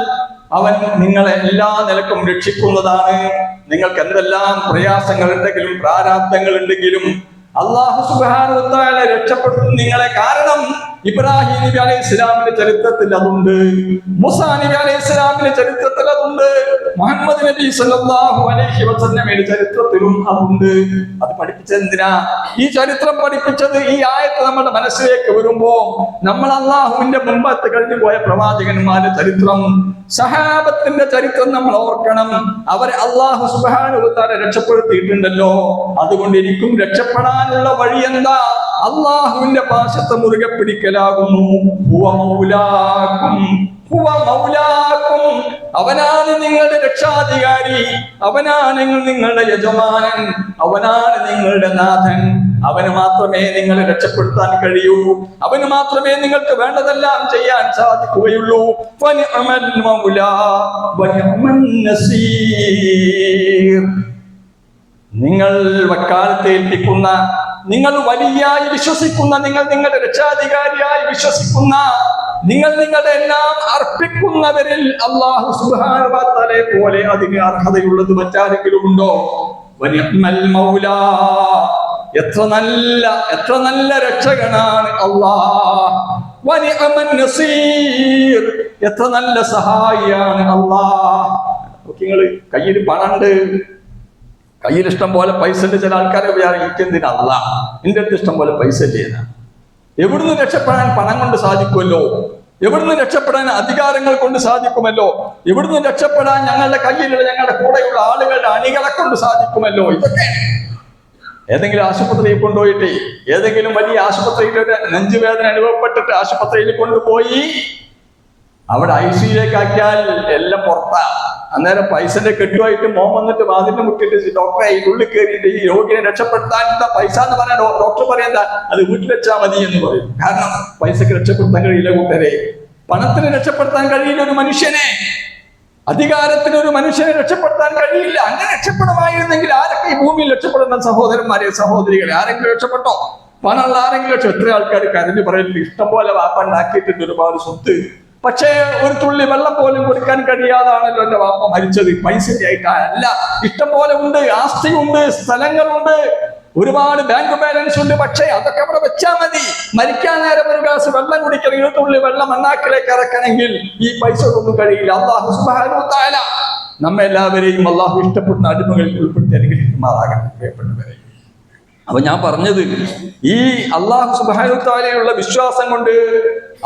അവൻ നിങ്ങളെ എല്ലാ നിലക്കും രക്ഷിക്കുന്നതാണ്. നിങ്ങൾക്ക് എന്തെല്ലാം പ്രയാസങ്ങൾ ഉണ്ടെങ്കിലും പ്രാരാബ്ദങ്ങൾ ഉണ്ടെങ്കിലും അല്ലാഹു സുബ്ഹാനഹു വ തആല രക്ഷപ്പെടുത്തും നിങ്ങളെ. കാരണം ഇബ്രാഹിം നബി അലൈഹി ഇസ്ലാമിന്റെ ചരിത്രത്തിൽ അതുണ്ട്, മൂസാ നബി അലൈഹി ഇസ്ലാമിന്റെ ചരിത്രത്തിൽ അതുണ്ട്, മുഹമ്മദ് നബി സല്ലല്ലാഹു അലൈഹി വസല്ലമയുടെ ചരിത്രത്തിലും അതുണ്ട്. അത് പഠിപ്പിച്ചത് എന്തിനാ? ഈ ചരിത്രം പഠിപ്പിച്ചത് ഈ ആയത്ത് നമ്മുടെ മനസ്സിലേക്ക് വരുമ്പോ നമ്മൾ അള്ളാഹുവിന്റെ മുമ്പത്ത് കഴിഞ്ഞു പോയ പ്രവാചകന്മാരുടെ ചരിത്രം, സഹാബത്തിന്റെ ചരിത്രം നമ്മൾ ഓർക്കണം. അവരെ അള്ളാഹു സുബ്ഹാനഹു വ തആല രക്ഷപ്പെടുത്തിയിട്ടുണ്ടല്ലോ. അതുകൊണ്ട് എനിക്കും രക്ഷപ്പെടാനുള്ള വഴി എന്താ? അള്ളാഹുവിന്റെ പാശത്തെ മുറുകെ പിടിക്കലാകുന്നു. ഹുവ മൗലാക്കും, ഹുവ മൗലാക്കും, അവനാണ് നിങ്ങളുടെ രക്ഷാധികാരി, അവനാണ് നിങ്ങളുടെ യജമാനൻ, അവനാണ് നിങ്ങളുടെ നാഥൻ. അവന് മാത്രമേ നിങ്ങളെ രക്ഷപ്പെടുത്താൻ കഴിയൂ, അവന് മാത്രമേ നിങ്ങൾക്ക് വേണ്ടതെല്ലാം ചെയ്യാൻ സാധിക്കുകയുള്ളൂ. ഫനിഅമൽ മൗലാ വനിഅമൻ നസീർ. നിങ്ങൾ വക്കാലത്ത് ഏൽപ്പിക്കുന്ന, നിങ്ങൾ വലിയായി വിശ്വസിക്കുന്ന, നിങ്ങൾ നിങ്ങളുടെ രക്ഷാധികാരിയായി വിശ്വസിക്കുന്ന, നിങ്ങൾ നിങ്ങളുടെ എല്ലാം അർപ്പിക്കുന്നവരിൽ അല്ലാഹു സുബ്ഹാനഹു വ തആലയെ പോലെ അതിന് അർഹതയുള്ളത് മറ്റാരെങ്കിലും ഉണ്ടോ? വനിഅമൽ മൗലാ, എത്ര നല്ല രക്ഷകനാണ് അല്ലാഹ്. വനിഅമൻ നസീർ, എത്ര നല്ല സഹായിയാണ് അല്ലാഹ്. നിങ്ങൾ കയ്യിൽ പണമുണ്ട്, കയ്യിൽ ഇഷ്ടം പോലെ പൈസ ഉണ്ട്. ചില ആൾക്കാരെ വിചാരിക്കുന്നതിന് അല്ല, എന്റെ അടുത്ത് ഇഷ്ടം പോലെ പൈസ ഇല്ല. എവിടുന്ന് രക്ഷപ്പെടാൻ പണം കൊണ്ട് സാധിക്കുമല്ലോ, എവിടുന്ന് രക്ഷപ്പെടാൻ അധികാരങ്ങൾ കൊണ്ട് സാധിക്കുമല്ലോ, എവിടുന്ന് രക്ഷപ്പെടാൻ ഞങ്ങളുടെ കയ്യിലുള്ള ഞങ്ങളുടെ കൂടെയുള്ള ആളുകളുടെ അണികളെ കൊണ്ട് സാധിക്കുമല്ലോ. ഇതൊക്കെ ഏതെങ്കിലും ആശുപത്രിയിൽ കൊണ്ടുപോയിട്ട്, ഏതെങ്കിലും വലിയ ആശുപത്രിയിലൊരു നെഞ്ചുവേദന അനുഭവപ്പെട്ടിട്ട് ആശുപത്രിയിൽ കൊണ്ടുപോയി അവിടെ ICUലേക്ക് ആക്കിയാൽ എല്ലാം പുറത്താ. അന്നേരം പൈസന്റെ കെട്ടുമായിട്ട് മോൻ വന്നിട്ട് വാതിലിന് മുട്ടിട്ട് ഡോക്ടറെ ഈ ഉള്ളിൽ കയറിയിട്ട് ഈ രോഗിയെ രക്ഷപ്പെടുത്താൻ എന്താ പൈസ എന്ന് പറയാൻ ഡോക്ടർ പറയണ്ട, അത് വീട്ടിൽ വെച്ചാൽ മതി എന്ന് പറയും. കാരണം പൈസക്ക് രക്ഷപ്പെടുത്താൻ കഴിയില്ല കൂട്ടരെ, പണത്തിന് രക്ഷപ്പെടുത്താൻ കഴിയില്ല ഒരു മനുഷ്യനെ, അധികാരത്തിന് ഒരു മനുഷ്യനെ രക്ഷപ്പെടുത്താൻ കഴിയില്ല. അങ്ങനെ രക്ഷപ്പെടുമായിരുന്നെങ്കിൽ ആരൊക്കെ ഈ ഭൂമിയിൽ രക്ഷപ്പെടുന്ന സഹോദരന്മാരെ സഹോദരികളെ ആരെങ്കിലും രക്ഷപ്പെട്ടോ? പണമുള്ള ആരെങ്കിലും എത്ര ആൾക്കാർ കരഞ്ഞു പറയുന്നത് ഇഷ്ടം പോലെ വാപ്പ ഉണ്ടാക്കിയിട്ടുണ്ട് ഒരുപാട് സ്വത്ത്, പക്ഷേ ഒരു തുള്ളി വെള്ളം പോലും കൊടുക്കാൻ കഴിയാതാണല്ലോ എന്റെ വാപ്പ മരിച്ചത്. പൈസയായിട്ടല്ല, ഇഷ്ടം പോലെ ഉണ്ട്, ആസ്തിയുണ്ട്, സ്ഥലങ്ങളുണ്ട്, ഒരുപാട് ബാങ്ക് ബാലൻസ് ഉണ്ട്. പക്ഷേ അതൊക്കെ അവിടെ വെച്ചാൽ മതി. മരിക്കാൻ നേരം ഒരു ഗ്ലാസ് വെള്ളം കുടിക്കണം, ഒരു തുള്ളി വെള്ളം മണ്ണാക്കിലേക്ക് ഇറക്കണമെങ്കിൽ ഈ പൈസ ഒന്നും കഴിയില്ല. അല്ലാഹു സുബ്ഹാനഹു വ തആല നമ്മെല്ലാവരെയും അല്ലാഹു ഇഷ്ടപ്പെടുന്ന അടിമകളിൽ ഉൾപ്പെടുത്തി അനുഗ്രഹിക്കുമാറാകട്ടെ. പ്രിയപ്പെട്ടവരെ, അപ്പൊ ഞാൻ പറഞ്ഞത് ഈ അല്ലാഹു സുബ്ഹാനഹു വ തആലയുള്ള വിശ്വാസം കൊണ്ട്,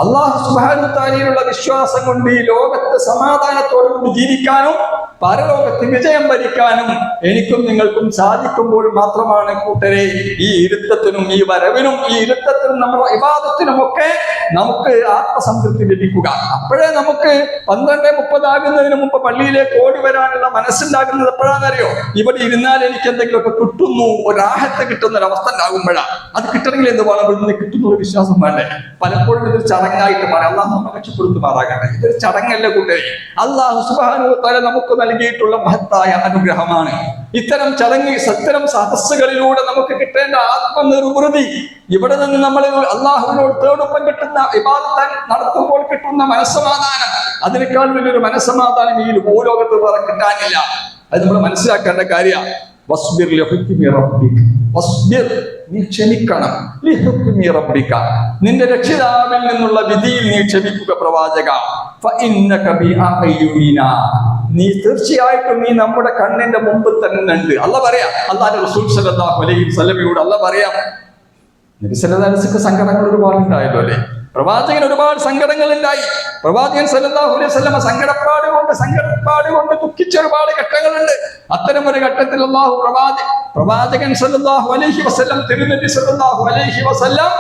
അല്ലാഹു സുബ്ഹാനഹു വ തആലയിലുള്ള വിശ്വാസം കൊണ്ട് ഈ ലോകത്തെ സമാധാനത്തോടുകൂടി ജീവിക്കാനും പരലോകത്ത് വിജയം വരിക്കാനും എനിക്കും നിങ്ങൾക്കും സാധിക്കുമ്പോൾ മാത്രമാണ് കൂട്ടരെ ഈ ഇരുത്തത്തിനും ഈ വരവിനും ഈ ഇരുത്തത്തിനും നമ്മുടെ ഇബാദത്തിനും ഒക്കെ നമുക്ക് ആത്മസംതൃപ്തി ലഭിക്കുക. അപ്പോഴേ നമുക്ക് 12:30 ആകുന്നതിന് മുമ്പ് പള്ളിയിലേക്ക് ഓടി വരാനുള്ള മനസ്സുണ്ടാകുന്നത് എപ്പോഴാണെന്നറിയോ? ഇവിടെ ഇരുന്നാൽ എനിക്ക് എന്തെങ്കിലുമൊക്കെ കിട്ടുന്നു, ഒരാഹത്ത് കിട്ടുന്ന ഒരവസ്ഥ ഉണ്ടാകുമ്പോഴാണ്. അത് കിട്ടണമെങ്കിൽ എന്ത് വേണം? ഇവിടുന്ന് കിട്ടുന്ന ഒരു വിശ്വാസം വേണ്ടേ? പലപ്പോഴും ഇതൊരു ചടങ്ങായിട്ട് പറയാം. അള്ളാഹു നമ്മെ രക്ഷപ്പെടുത്തുമാറാകട്ടെ. ഇതൊരു ചടങ്ങല്ല കൂട്ടരെ, അല്ലാഹു സുബ്ഹാനഹു വ തആല നമുക്ക് നൽകിയിട്ടുള്ള മഹത്തായ അനുഗ്രഹമാണ്. ഇത്തരം സത്തരം സദസ്സുകളിലൂടെ നമുക്ക് കിട്ടേണ്ട ആത്മനിർവൃതി, ഇവിടെ നിന്ന് നമ്മൾ അള്ളാഹുവിനോട് തേടുമ്പം കിട്ടുന്ന ഇബാദത്ത് നടത്തുമ്പോൾ കിട്ടുന്ന മനസ്സമാധാനം, അതിനേക്കാൾ വലിയൊരു മനസ്സമാധാനം ഈ ഭൂലോകത്ത് വേറെ കിട്ടാനില്ല. അത് നമ്മൾ മനസ്സിലാക്കേണ്ട കാര്യമാണ്. വസ്ബിർ ലിഹുക്മി റബ്ബിക, വസ്ബിർ, നീ ക്ഷമിക്കണം, ലിഹുക്മി റബ്ബിക, നിന്റെ രക്ഷിതാവിൽ നിന്നുള്ള വിധിയിൽ നീ ക്ഷമിക്കുക പ്രവാചക. ഫഇന്നക ബിഅഅയുനിനാ, നീ തീർച്ചയായിട്ടും നീ നമ്മുടെ കണ്ണിന്റെ മുമ്പിൽ തന്നെ ഉണ്ട്. അല്ലാഹ് പറയാം, അല്ലാഹുവിന്റെ റസൂൽ സല്ലല്ലാഹു അലൈഹി വസല്ലമയോട് അല്ലാഹ് പറയാം, നബി സല്ലല്ലാഹു അലൈഹി വസല്ലം സങ്കടങ്ങൾ ഒരുപാട് ഉണ്ടായല്ലോ അല്ലേ? പ്രവാചകൻ ഒരുപാട് സങ്കടങ്ങൾ ഉണ്ടായി. പ്രവാചകൻ സല്ലല്ലാഹു അലൈഹി വസല്ലം സങ്കടപ്പാട് കൊണ്ട് ദുഃഖിച്ച ഒരുപാട് ഘട്ടങ്ങളുണ്ട്. അത്തരം ഒരു ഘട്ടത്തിൽ പ്രവാചകൻ സല്ലല്ലാഹു അലൈഹി വസല്ലം, തിരുനബി സല്ലല്ലാഹു അലൈഹി വസല്ലം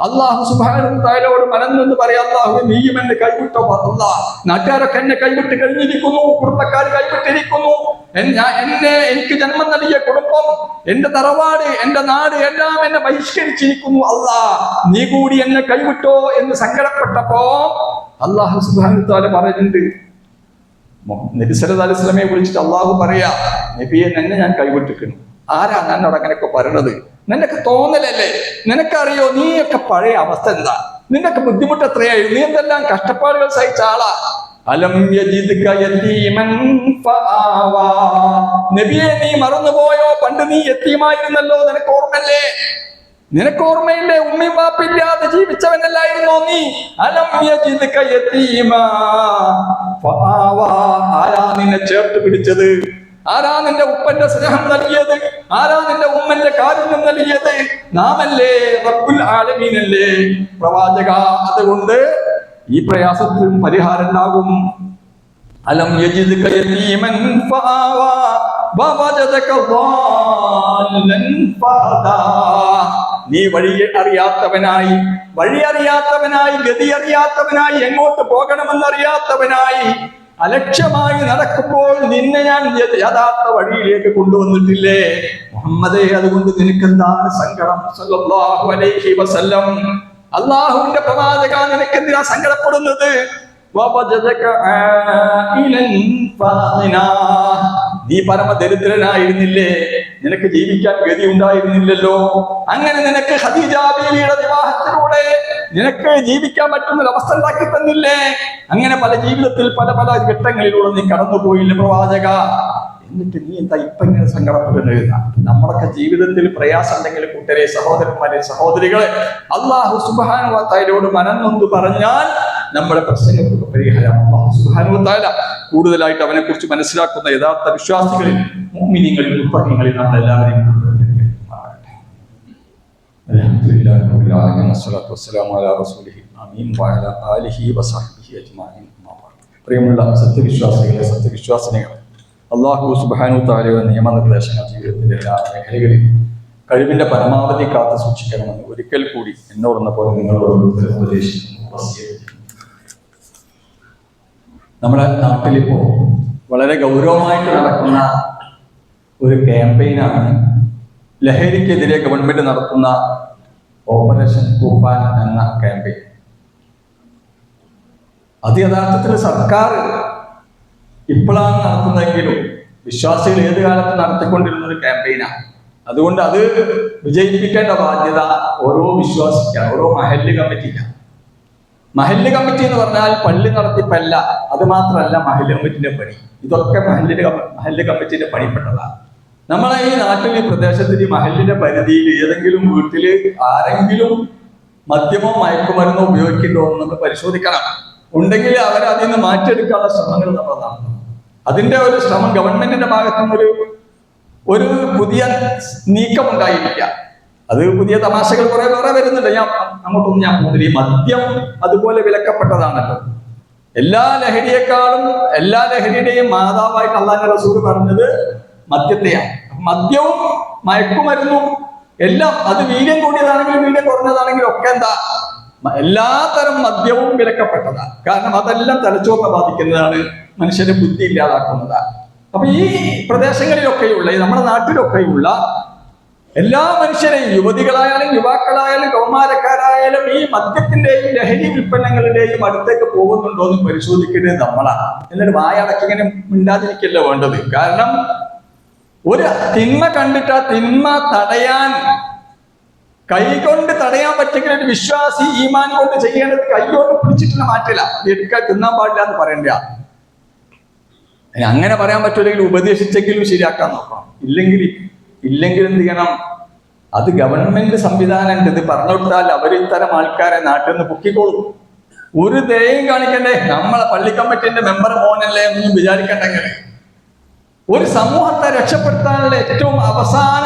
അല്ലാഹു സുബ്ഹാനഹു വ തആലയോട് മനന്നൊന്ന് പറയാം, അല്ലാഹു നീയും എന്നെ കൈവിട്ടോ? അല്ലാഹ്, നാട്ടുകാരൊക്കെ എന്നെ കൈവിട്ട് കഴിഞ്ഞിരിക്കുന്നു, കുടുംബക്കാർ കൈവിട്ടിരിക്കുന്നു, എനിക്ക് ജന്മം നൽകിയ കുടുംബം, എന്റെ തറവാട്, എന്റെ നാട് എല്ലാം എന്നെ ബഹിഷ്കരിച്ചിരിക്കുന്നു. അല്ലാഹ്, നീ കൂടി എന്നെ കൈവിട്ടോ എന്ന് സങ്കടപ്പെട്ടപ്പോ അല്ലാഹു സുബ്ഹാനഹു വ തആല പറയുന്നുണ്ട്, നബി സല്ലല്ലാഹു അലൈഹി വസല്ലമയെ വിളിച്ചിട്ട് അല്ലാഹു പറയാ, നബിയെ എന്നെ ഞാൻ കൈവിട്ടിരിക്കുന്നു. ആരാ എന്നോട് അങ്ങനെയൊക്കെ പറയണത്? നിനക്ക് തോന്നലല്ലേ? നിനക്കറിയോ നീയൊക്കെ പഴയ അവസ്ഥ എന്താ? നിനക്ക് ബുദ്ധിമുട്ട് എത്രയായി? നീ എന്തെല്ലാം കഷ്ടപ്പാടുകൾ സഹിച്ച ആളാ. അലം യജിദ്ക യതീമൻ ഫആവാ, നബിയെ നീ മറന്നുപോയോ? പണ്ട് നീ യതീമായിരുന്നല്ലോ, നിനക്ക് ഓർമ്മല്ലേ? നിനക്ക് ഓർമ്മയില്ലേ, ഉമ്മയും വാപ്പില്ലാതെ ജീവിച്ചവനല്ലായിരുന്നോ നീ? അലം യജിദ്ക യതീമാ ഫആവാ. ആരാ നിന്നെ ചേർത്ത് പിടിച്ചത്? ആരാ നിന്റെ ഉപ്പന്റെ സ്നേഹം നൽകിയത്? ആരാ നിന്റെ ഉമ്മന്റെ കാരുണ്യം നൽകിയത്? നാമല്ലേ, റബ്ബുൽ ആലമീനല്ലേ. പ്രവാചക, അതുകൊണ്ട് ഈ പ്രയാസത്തിനും പരിഹാരം ഉണ്ടാകും. അലം യജിദ്ക യതീമൻ ഫആവാ വവജദക ളാല്ലൻ ഫഹദാ. നീ വഴി അറിയാത്തവനായി, ഗതി അറിയാത്തവനായി, എങ്ങോട്ട് പോകണമെന്നറിയാത്തവനായി, അലക്ഷ്യമായി നടക്കുമ്പോൾ നിന്നെ ഞാൻ യഥാർത്ഥ വഴിയിലേക്ക് കൊണ്ടുവന്നിട്ടില്ലേ മുഹമ്മദേ? അതുകൊണ്ട് നിനക്കെന്താണ് സങ്കടം? സല്ലല്ലാഹു അലൈഹി വസല്ലം, അള്ളാഹുവിന്റെ പ്രവാചക, നിനക്കെന്തിനാ സങ്കടപ്പെടുന്നത്? നീ പരമദരിദ്രനായിരുന്നില്ലേ? നിനക്ക് ജീവിക്കാൻ ഗതി ഉണ്ടായിരുന്നില്ലല്ലോ. അങ്ങനെ നിനക്ക് ഖദീജ ബീവിയുടെ വിവാഹത്തിലൂടെ നിനക്ക് ജീവിക്കാൻ പറ്റുന്ന അവസ്ഥ ഉണ്ടാക്കി തന്നില്ലേ? അങ്ങനെ പല ജീവിതത്തിൽ പല പല ഘട്ടങ്ങളിലൂടെ നീ കടന്നുപോയില്ലേ പ്രവാചക? എന്നിട്ട് നീ എന്താ ഇപ്പൊ ഇങ്ങനെ സങ്കടപ്പെടുന്നത്? നമ്മളൊക്കെ ജീവിതത്തിൽ പ്രയാസം ഉണ്ടെങ്കിൽ കൂട്ടരെ, സഹോദരന്മാരെ, സഹോദരികളെ, അല്ലാഹു സുബ്ഹാനഹു വ തആലയോട് മനംനൊന്ത് പറഞ്ഞാൽ നമ്മുടെ പ്രശ്നങ്ങൾക്ക് പരിഹാരം അല്ലാഹു സുബ്ഹാനഹു വ തആല കൂടുതലായിട്ട് അവനെ കുറിച്ച് മനസ്സിലാക്കുന്ന യഥാർത്ഥ വിശ്വാസികളിൽ, മുഅ്മിനീങ്ങളിൽ, മുത്തഖീങ്ങളിൽ നമ്മൾ എല്ലാവരെയും അൽഹംദുലില്ലാഹി റബ്ബിൽ ആലമീൻ വസ്സലാത്തു വസ്സലാമു അലാ റസൂലിഹി ആമീൻ വഅലാ ആലിഹി വസഹ്ബിഹി അജ്മഈൻ. പ്രിയമുള്ള സത്യവിശ്വാസികളെ, സത്യവിശ്വാസിനികളെ, അല്ലാഹു സുബ്ഹാനഹു വ തആലയുടെ നിയമനിർദ്ദേശങ്ങൾ ജീവിതത്തിന്റെ എല്ലാ മേഖലകളിലും കഴിവിന്റെ പരമാവധി കാത്തു സൂക്ഷിക്കണമെന്ന് ഒരിക്കൽ കൂടി എന്നോടെന്ന പോലെ നിങ്ങളോട് ഉപദേശിക്കുന്നു. നമ്മുടെ നാട്ടിലിപ്പോ വളരെ ഗൗരവമായിട്ട് നടക്കുന്ന ഒരു ക്യാമ്പയിനാണ് ലഹരിക്കെതിരെ ഗവൺമെന്റ് നടത്തുന്ന ഓപ്പറേഷൻ തൂഫാൻ എന്ന ക്യാമ്പയിൻ. അത് യഥാർത്ഥത്തിൽ സർക്കാർ ഇപ്പോഴാണ് നടത്തുന്നതെങ്കിലും വിശ്വാസികൾ ഏത് കാലത്ത് നടത്തിക്കൊണ്ടിരുന്ന ഒരു ക്യാമ്പയിനാണ്. അതുകൊണ്ട് അത് വിജയിപ്പിക്കേണ്ട ബാധ്യത ഓരോ വിശ്വാസിക്കാണ്, ഓരോ മഹല്ല് കമ്മിറ്റിക്കാണ്. മഹല്ല് കമ്മിറ്റി എന്ന് പറഞ്ഞാൽ പള്ളി നടത്തിപ്പല്ല, അത് മാത്രമല്ല മഹല്ല് കമ്മിറ്റിന്റെ പണി. ഇതൊക്കെ മഹല്ല് കമ്മിറ്റിന്റെ പണിപ്പെട്ടതാണ്. നമ്മളെ ഈ നാട്ടിൽ, ഈ പ്രദേശത്തിൽ, ഈ മഹല്ലിന്റെ പരിധിയിൽ ഏതെങ്കിലും വീട്ടില് ആരെങ്കിലും മദ്യമോ മയക്കുമരുന്നോ ഉപയോഗിക്കുന്നുണ്ടോ എന്ന് നമ്മൾ പരിശോധിക്കണം. ഉണ്ടെങ്കിൽ അവരെ അതിൽ നിന്ന് മാറ്റിയെടുക്കാനുള്ള ശ്രമങ്ങൾ നമ്മൾ നടത്തണം. അതിന്റെ ഒരു ശ്രമം ഗവൺമെന്റിന്റെ ഭാഗത്തുനിന്ന് ഒരു പുതിയ നീക്കം ഉണ്ടായിട്ടില്ല. അത് പുതിയ തമാശകൾ കുറെ വേറെ വരുന്നുണ്ട്. അങ്ങോട്ടൊന്നും ഞാൻ പോകുന്നില്ല. ഈ മദ്യം അതുപോലെ വിലക്കപ്പെട്ടതാണല്ലോ. എല്ലാ ലഹരിയുടെയും മാതാവായിട്ട് അല്ലാഹുവിന്റെ റസൂൽ പറഞ്ഞത് മദ്യത്തെയാണ്. മദ്യവും മയക്കുമരുന്നും എല്ലാം, അത് വീര്യം കൂടിയതാണെങ്കിലും വീര്യം കുറഞ്ഞതാണെങ്കിലും ഒക്കെ എന്താ, എല്ലാത്തരം മദ്യവും വിലക്കപ്പെട്ടതാണ്. കാരണം അതെല്ലാം തലച്ചോറിനെ ബാധിക്കുന്നതാണ്, മനുഷ്യന്റെ ബുദ്ധി ഇല്ലാതാക്കുന്നതാണ്. അപ്പൊ ഈ പ്രദേശങ്ങളിലൊക്കെയുള്ള, നമ്മുടെ നാട്ടിലൊക്കെയുള്ള എല്ലാ മനുഷ്യരെയും, യുവതികളായാലും യുവാക്കളായാലും കൗമാരക്കാരായാലും ഈ മദ്യത്തിന്റെയും ലഹരി ഉൽപ്പന്നങ്ങളുടെയും അടുത്തേക്ക് പോകുന്നുണ്ടോ എന്ന് പരിശോധിക്കേണ്ടത് നമ്മളാണ്. എന്നിട്ട് വായടക്കി ഇങ്ങനെ മിണ്ടാതിരിക്കല്ല വേണ്ടത്. കാരണം ഒരു തിന്മ കണ്ടിട്ട് ആ തിന്മ തടയാൻ, കൈകൊണ്ട് തടയാൻ പറ്റുന്ന ഒരു വിശ്വാസി ഈമാൻ കൊണ്ട് ചെയ്യേണ്ടത് കൈകൊണ്ട് പിടിച്ചിട്ടുള്ള മാറ്റില്ല. അത് എടുക്കാൻ തിന്നാൻ പാടില്ല എന്ന് പറയണ്ട. അങ്ങനെ പറയാൻ പറ്റൂലെങ്കിൽ ഉപദേശിച്ചെങ്കിലും ശരിയാക്കാൻ നോക്കണം. ഇല്ലെങ്കിൽ എന്ത് ചെയ്യണം? അത് ഗവൺമെന്റ് സംവിധാനം ഇത് പറഞ്ഞു കൊടുത്താൽ അവർ ഇത്തരം ആൾക്കാരെ നാട്ടിൽ നിന്ന് പൊക്കിക്കോളും. ഒരു ദയം കാണിക്കണ്ടേ? നമ്മളെ പള്ളി കമ്മിറ്റിന്റെ മെമ്പർ മോനല്ലേ എന്നൊന്നും വിചാരിക്കണ്ടെങ്കിൽ. ഒരു സമൂഹത്തെ രക്ഷപ്പെടുത്താനുള്ള ഏറ്റവും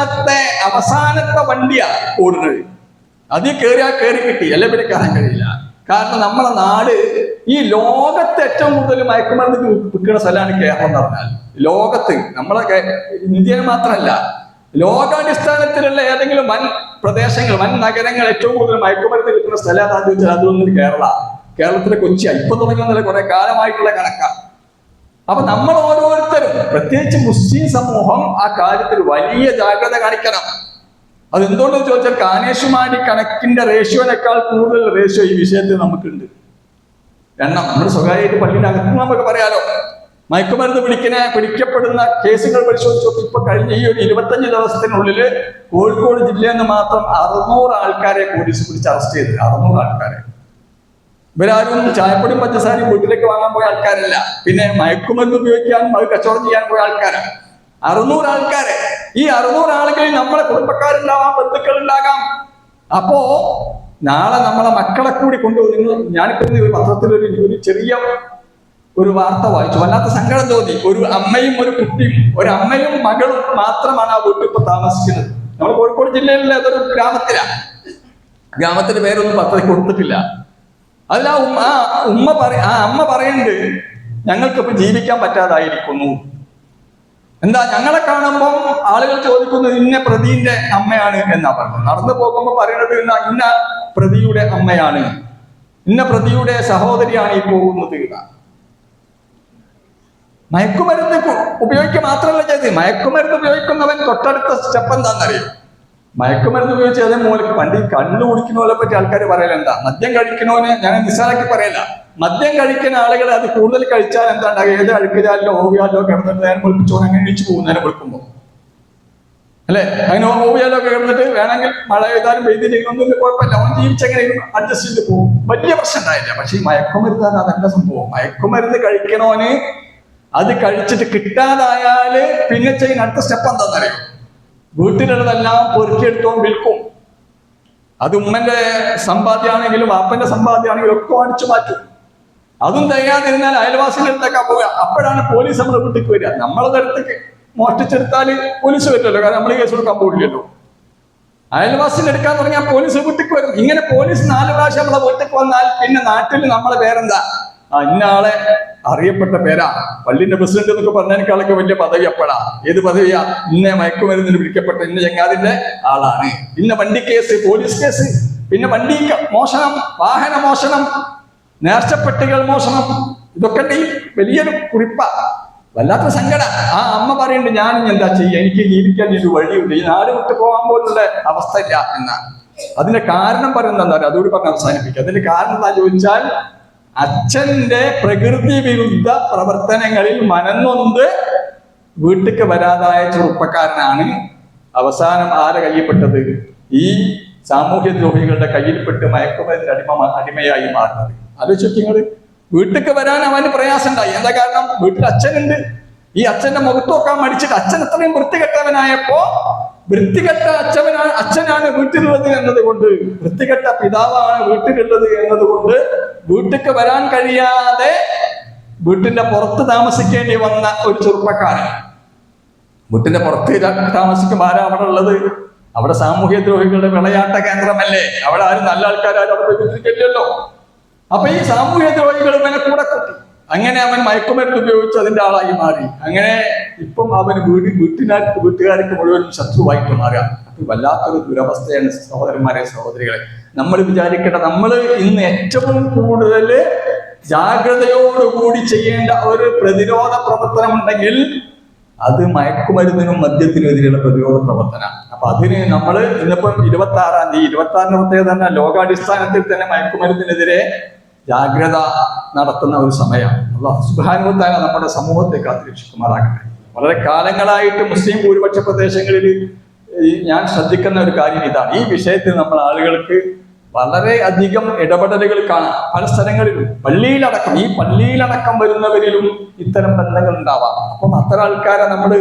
അവസാനത്തെ വണ്ടിയാ ഓടുന്നത്. അതിൽ കയറി കിട്ടി, അല്ലെ പിന്നെ കയറാൻ കഴിയില്ല. കാരണം നമ്മളെ നാട് ഈ ലോകത്ത് ഏറ്റവും കൂടുതൽ മയക്കുമരുന്ന് വിൽക്കുന്ന സ്ഥലമാണ് കേരളം എന്ന് പറഞ്ഞാൽ. ലോകത്ത്, നമ്മളെ ഇന്ത്യയിൽ മാത്രമല്ല, ലോകാടിസ്ഥാനത്തിലുള്ള ഏതെങ്കിലും വൻ പ്രദേശങ്ങൾ, വൻ നഗരങ്ങൾ ഏറ്റവും കൂടുതൽ മയക്കുമരുന്ന് കിട്ടുന്ന സ്ഥലം ഏതാണെന്ന് ചോദിച്ചാൽ അതൊന്നും കേരളത്തിലെ കൊച്ചിയാണ്. ഇപ്പൊ തുടങ്ങുന്ന കുറെ കാലമായിട്ടുള്ള കണക്കാണ്. അപ്പൊ നമ്മൾ ഓരോരുത്തരും, പ്രത്യേകിച്ച് മുസ്ലിം സമൂഹം, ആ കാര്യത്തിൽ വലിയ ജാഗ്രത കാണിക്കണം. അതെന്തുകൊണ്ടെന്ന് ചോദിച്ചാൽ കാനേഷുമാരി കണക്കിന്റെ റേഷ്യോനേക്കാൾ കൂടുതൽ റേഷ്യോ ഈ വിഷയത്തിൽ നമുക്കുണ്ട്. കാരണം നമ്മൾ സ്വകാര്യമായിട്ട് പള്ളിയുടെ അകത്ത് നമുക്ക് പറയാലോ, മയക്കുമരുന്ന് പിടിക്കപ്പെടുന്ന കേസുകൾ പരിശോധിച്ചു. ഇപ്പൊ കഴിഞ്ഞ ഈ ഒരു 25 ദിവസത്തിനുള്ളിൽ കോഴിക്കോട് ജില്ലയിൽ നിന്ന് മാത്രം 600 ആൾക്കാരെ പോലീസ് പിടിച്ച് അറസ്റ്റ് ചെയ്തത്. 600 ആൾക്കാരെ. ഇവരാരും ചായപ്പൊടിയും പഞ്ചസാരയും വീട്ടിലേക്ക് വാങ്ങാൻ പോയ ആൾക്കാരല്ല, പിന്നെ മയക്കുമരുന്ന് ഉപയോഗിക്കാനും അത് കച്ചവടം ചെയ്യാൻ പോയ ആൾക്കാരാണ്. 600 ആൾക്കാരെ. ഈ 600 ആളുകളിൽ നമ്മുടെ കുടുംബക്കാരുണ്ടാവാം, ബന്ധുക്കൾ ഉണ്ടാകാം. അപ്പോ നാളെ നമ്മളെ മക്കളെ കൂടി കൊണ്ടുപോയി നിങ്ങൾ, ഞാനിപ്പോ ഒരു പത്രത്തിൽ ഒരു ചെറിയ ഒരു വാർത്ത വായിച്ചു, വല്ലാത്ത സങ്കടം തോന്നി. ഒരു അമ്മയും ഒരു കുട്ടിയും, ഒരു അമ്മയും മകളും മാത്രമാണ് ആ വീട്ടിൽ ഇപ്പൊ താമസിക്കുന്നത്. നമ്മൾ കോഴിക്കോട് ജില്ലയിലെ ഏതൊരു ഗ്രാമത്തിലാണ്. ഗ്രാമത്തിന്റെ പേരൊന്നും പത്രത്തിൽ കൊടുത്തിട്ടില്ല. അതിൽ ആ അമ്മ പറയുന്നുണ്ട്, ഞങ്ങൾക്കിപ്പോ ജീവിക്കാൻ പറ്റാതായിരിക്കുന്നു. എന്താ, ഞങ്ങളെ കാണുമ്പോൾ ആളുകൾ ചോദിക്കുന്നത് ഇന്ന പ്രതിന്റെ അമ്മയാണ് എന്നാ പറഞ്ഞത്. നടന്നു പോകുമ്പോൾ പറയുന്നത് ഇന്ന പ്രതിയുടെ അമ്മയാണ്, ഇന്ന പ്രതിയുടെ സഹോദരിയാണ് ഈ പോകുന്നത്. മയക്കുമരുന്ന് ഉപയോഗിക്കുക മാത്രമല്ല ചെയ്ത്, മയക്കുമരുന്ന് ഉപയോഗിക്കുന്നവൻ തൊട്ടടുത്ത സ്റ്റെപ്പ് എന്താണെന്നറിയും. മയക്കുമരുന്ന് ഉപയോഗിച്ച് അതേ മൂലക്ക് പണ്ട് ഈ കണ്ണു കുടിക്കുന്നവരെ പറ്റി ആൾക്കാർ പറയല എന്താ, മദ്യം കഴിക്കുന്നവന് ഞാൻ നിസ്സാരാക്കി പറയല, മദ്യം കഴിക്കുന്ന ആളുകൾ അത് കൂടുതൽ കഴിച്ചാൽ എന്താ ഉണ്ടാകുക, ഏത് അഴുക്കുചാലിലോ ഓവിയാലോ കിടന്നിട്ട് നേരം പൊളിപ്പിച്ചോ അങ്ങനെ കഴിച്ചു പോകും. നേരം പൊളിക്കുമ്പോൾ അല്ലെ, അങ്ങനെ ഓവിയാലോ കിടന്നിട്ട് വേണമെങ്കിൽ മഴ പെയ്താലും പെയ്തിരിക്കുന്നൊന്നും കുഴപ്പമില്ല, അവൻ ജീവിച്ചെങ്ങനെയും അഡ്ജസ്റ്റ് ചെയ്ത് പോകും, വലിയ പ്രശ്നം ഉണ്ടായില്ല. പക്ഷെ ഈ മയക്കുമരുന്ന് അതല്ല സംഭവം. മയക്കുമരുന്ന് കഴിക്കണോന് അത് കഴിച്ചിട്ട് കിട്ടാതായാല് പിന്നെ ചെയ്യുന്ന അടുത്ത സ്റ്റെപ്പ് എന്താണെന്നറിയോ, വീട്ടിലുള്ളതെല്ലാം പൊറുക്കിയെടുത്തോ വിൽക്കും. അത് ഉമ്മന്റെ സമ്പാദ്യമാണെങ്കിലും വാപ്പന്റെ സമ്പാദ്യമാണെങ്കിലും ഒക്കെ അടിച്ചു മാറ്റും. അതും തികയാതിരുന്നാൽ അയൽവാസികളുടെ അടുത്തൊക്കെ പോവുക. അപ്പോഴാണ് പോലീസ് നമ്മുടെ വീട്ടിലേക്ക് വരിക. നമ്മളത് അടുത്തേക്ക് മോഷ്ടിച്ചെടുത്താൽ പോലീസ് വരില്ലല്ലോ, കാരണം നമ്മൾ കേസ് കൊടുക്കാൻ പോകില്ലല്ലോ. അയൽവാസികൾ എടുക്കാൻ തുടങ്ങിയാൽ പോലീസ് വീട്ടിലേക്ക് വരും. ഇങ്ങനെ പോലീസ് 4 പ്രാവശ്യം നമ്മളെ വീട്ടിലേക്ക് വന്നാൽ പിന്നെ നാട്ടിൽ നമ്മളെ പേരെന്താ, ഇന്ന ആളെ അറിയപ്പെട്ട പേരാ, പള്ളിന്റെ പ്രസിഡന്റ് എന്നൊക്കെ പറഞ്ഞതിനേക്കാളൊക്കെ വലിയ പദവി അപ്പോഴാ. ഏത് പദവിയാ, ഇന്ന മയക്കുമരുന്നിന് പിടിക്കപ്പെട്ട ഇന്ന ചങ്ങാതിന്റെ ആളാണ്, ഇന്ന വണ്ടി കേസ്, പോലീസ് കേസ്, പിന്നെ വണ്ടി മോഷണം, വാഹന മോഷണം, നേർച്ചപ്പെട്ടികൾ മോഷണം, ഇതൊക്കെ വലിയൊരു കുറിപ്പ. വല്ലാത്ത സങ്കട. ആ അമ്മ പറയുന്നുണ്ട്, ഞാൻ എന്താ ചെയ്യുക, എനിക്ക് ജീവിക്കാൻ ഒരു വഴിയുണ്ട്, ഈ നാട് വിട്ട് പോകാൻ പോലുള്ള അവസ്ഥ ഇല്ല എന്നാണ്. അതിന്റെ കാരണം പറയുന്നത് എന്താ, അതുകൂടി പറഞ്ഞ് അവസാനിപ്പിക്കുക. അതിന്റെ കാരണം എന്താ ചോദിച്ചാൽ, അച്ഛന്റെ പ്രകൃതി വിരുദ്ധ പ്രവർത്തനങ്ങളിൽ മനന്നൊന്ന് വീട്ടിക്ക് വരാതായ ചെറുപ്പക്കാരനാണ് അവസാനം ആരെ കയ്യിൽപ്പെട്ടത്, ഈ സാമൂഹ്യ ദ്രോഹികളുടെ കയ്യിൽപ്പെട്ട് മയക്കുമരുന്നിന് അടിമയായി മാറുന്നത്. ആലോചിച്ചോക്കിങ്ങള്, വീട്ടിക്ക് വരാൻ അവന് പ്രയാസം ഉണ്ടായി. എന്താ കാരണം, വീട്ടിൽ അച്ഛനുണ്ട്. ഈ അച്ഛന്റെ മുഖത്ത് നോക്കാൻ മടിച്ചിട്ട് അച്ഛൻ അത്രയും വൃത്തികെട്ടവനായപ്പോ, വൃത്തികെട്ട അച്ഛനാണ് വീട്ടിലുള്ളത് എന്നതുകൊണ്ട്, വൃത്തികെട്ട പിതാവാണ് വീട്ടിലുള്ളത് എന്നതുകൊണ്ട് വീട്ടിക്ക് വരാൻ കഴിയാതെ വീട്ടിന്റെ പുറത്ത് താമസിക്കേണ്ടി വന്ന ഒരു ചെറുപ്പക്കാരൻ. വീട്ടിന്റെ പുറത്ത് താമസിക്കുമ്പോൾ ആരാ അവിടെ ഉള്ളത്? അവിടെ സാമൂഹ്യ ദ്രോഹികളുടെ വിളയാട്ട കേന്ദ്രമല്ലേ, അവിടെ ആരും നല്ല ആൾക്കാരും അവിടെ പോയിട്ടില്ലല്ലോ. അപ്പൊ ഈ സാമൂഹ്യ ദ്രോഹികൾ ഇവനെ കൂടെ കൂട്ടി. അങ്ങനെ അവൻ മയക്കുമരുന്ന് ഉപയോഗിച്ച് അതിന്റെ ആളായി മാറി. അങ്ങനെ ഇപ്പം അവന് വീട്ടുകാർക്ക് മുഴുവൻ ശത്രുവായിട്ട് മാറുക. അപ്പൊ വല്ലാത്തൊരു ദുരവസ്ഥയാണ് സഹോദരന്മാരെ, സഹോദരികളെ. നമ്മൾ വിചാരിക്കേണ്ട, നമ്മൾ ഇന്ന് ഏറ്റവും കൂടുതൽ ജാഗ്രതയോടുകൂടി ചെയ്യേണ്ട ഒരു പ്രതിരോധ പ്രവർത്തനം ഉണ്ടെങ്കിൽ അത് മയക്കുമരുന്നിനും മദ്യത്തിനും എതിരെയുള്ള പ്രതിരോധ പ്രവർത്തനം. അപ്പൊ അതിന് നമ്മൾ ഇന്നിപ്പം 26-ാം തീയതി, 26-ന്റെ പ്രത്യേകത തന്നെ ലോകാടിസ്ഥാനത്തിൽ തന്നെ മയക്കുമരുന്നിനെതിരെ ജാഗ്രത നടത്തുന്ന ഒരു സമയമാണ്. അല്ലാഹു സുബ്ഹാനഹു വ തആല നമ്മുടെ സമൂഹത്തെ കാത്തുരക്ഷിക്കുമാറാകട്ടെ. വളരെ കാലങ്ങളായിട്ട് മുസ്ലിം ഭൂരിപക്ഷ പ്രദേശങ്ങളിൽ ഞാൻ ശ്രദ്ധിക്കുന്ന ഒരു കാര്യം ഇതാണ്, ഈ വിഷയത്തിൽ നമ്മൾ ആളുകൾക്ക് വളരെ അധികം ഇടപെടലുകൾ കാണാം. പല സ്ഥലങ്ങളിലും പള്ളിയിലടക്കം, ഈ പള്ളിയിലടക്കം വരുന്നവരിലും ഇത്തരം ബന്ധങ്ങൾ ഉണ്ടാവാം. അപ്പം അത്തരം ആൾക്കാരെ നമ്മൾ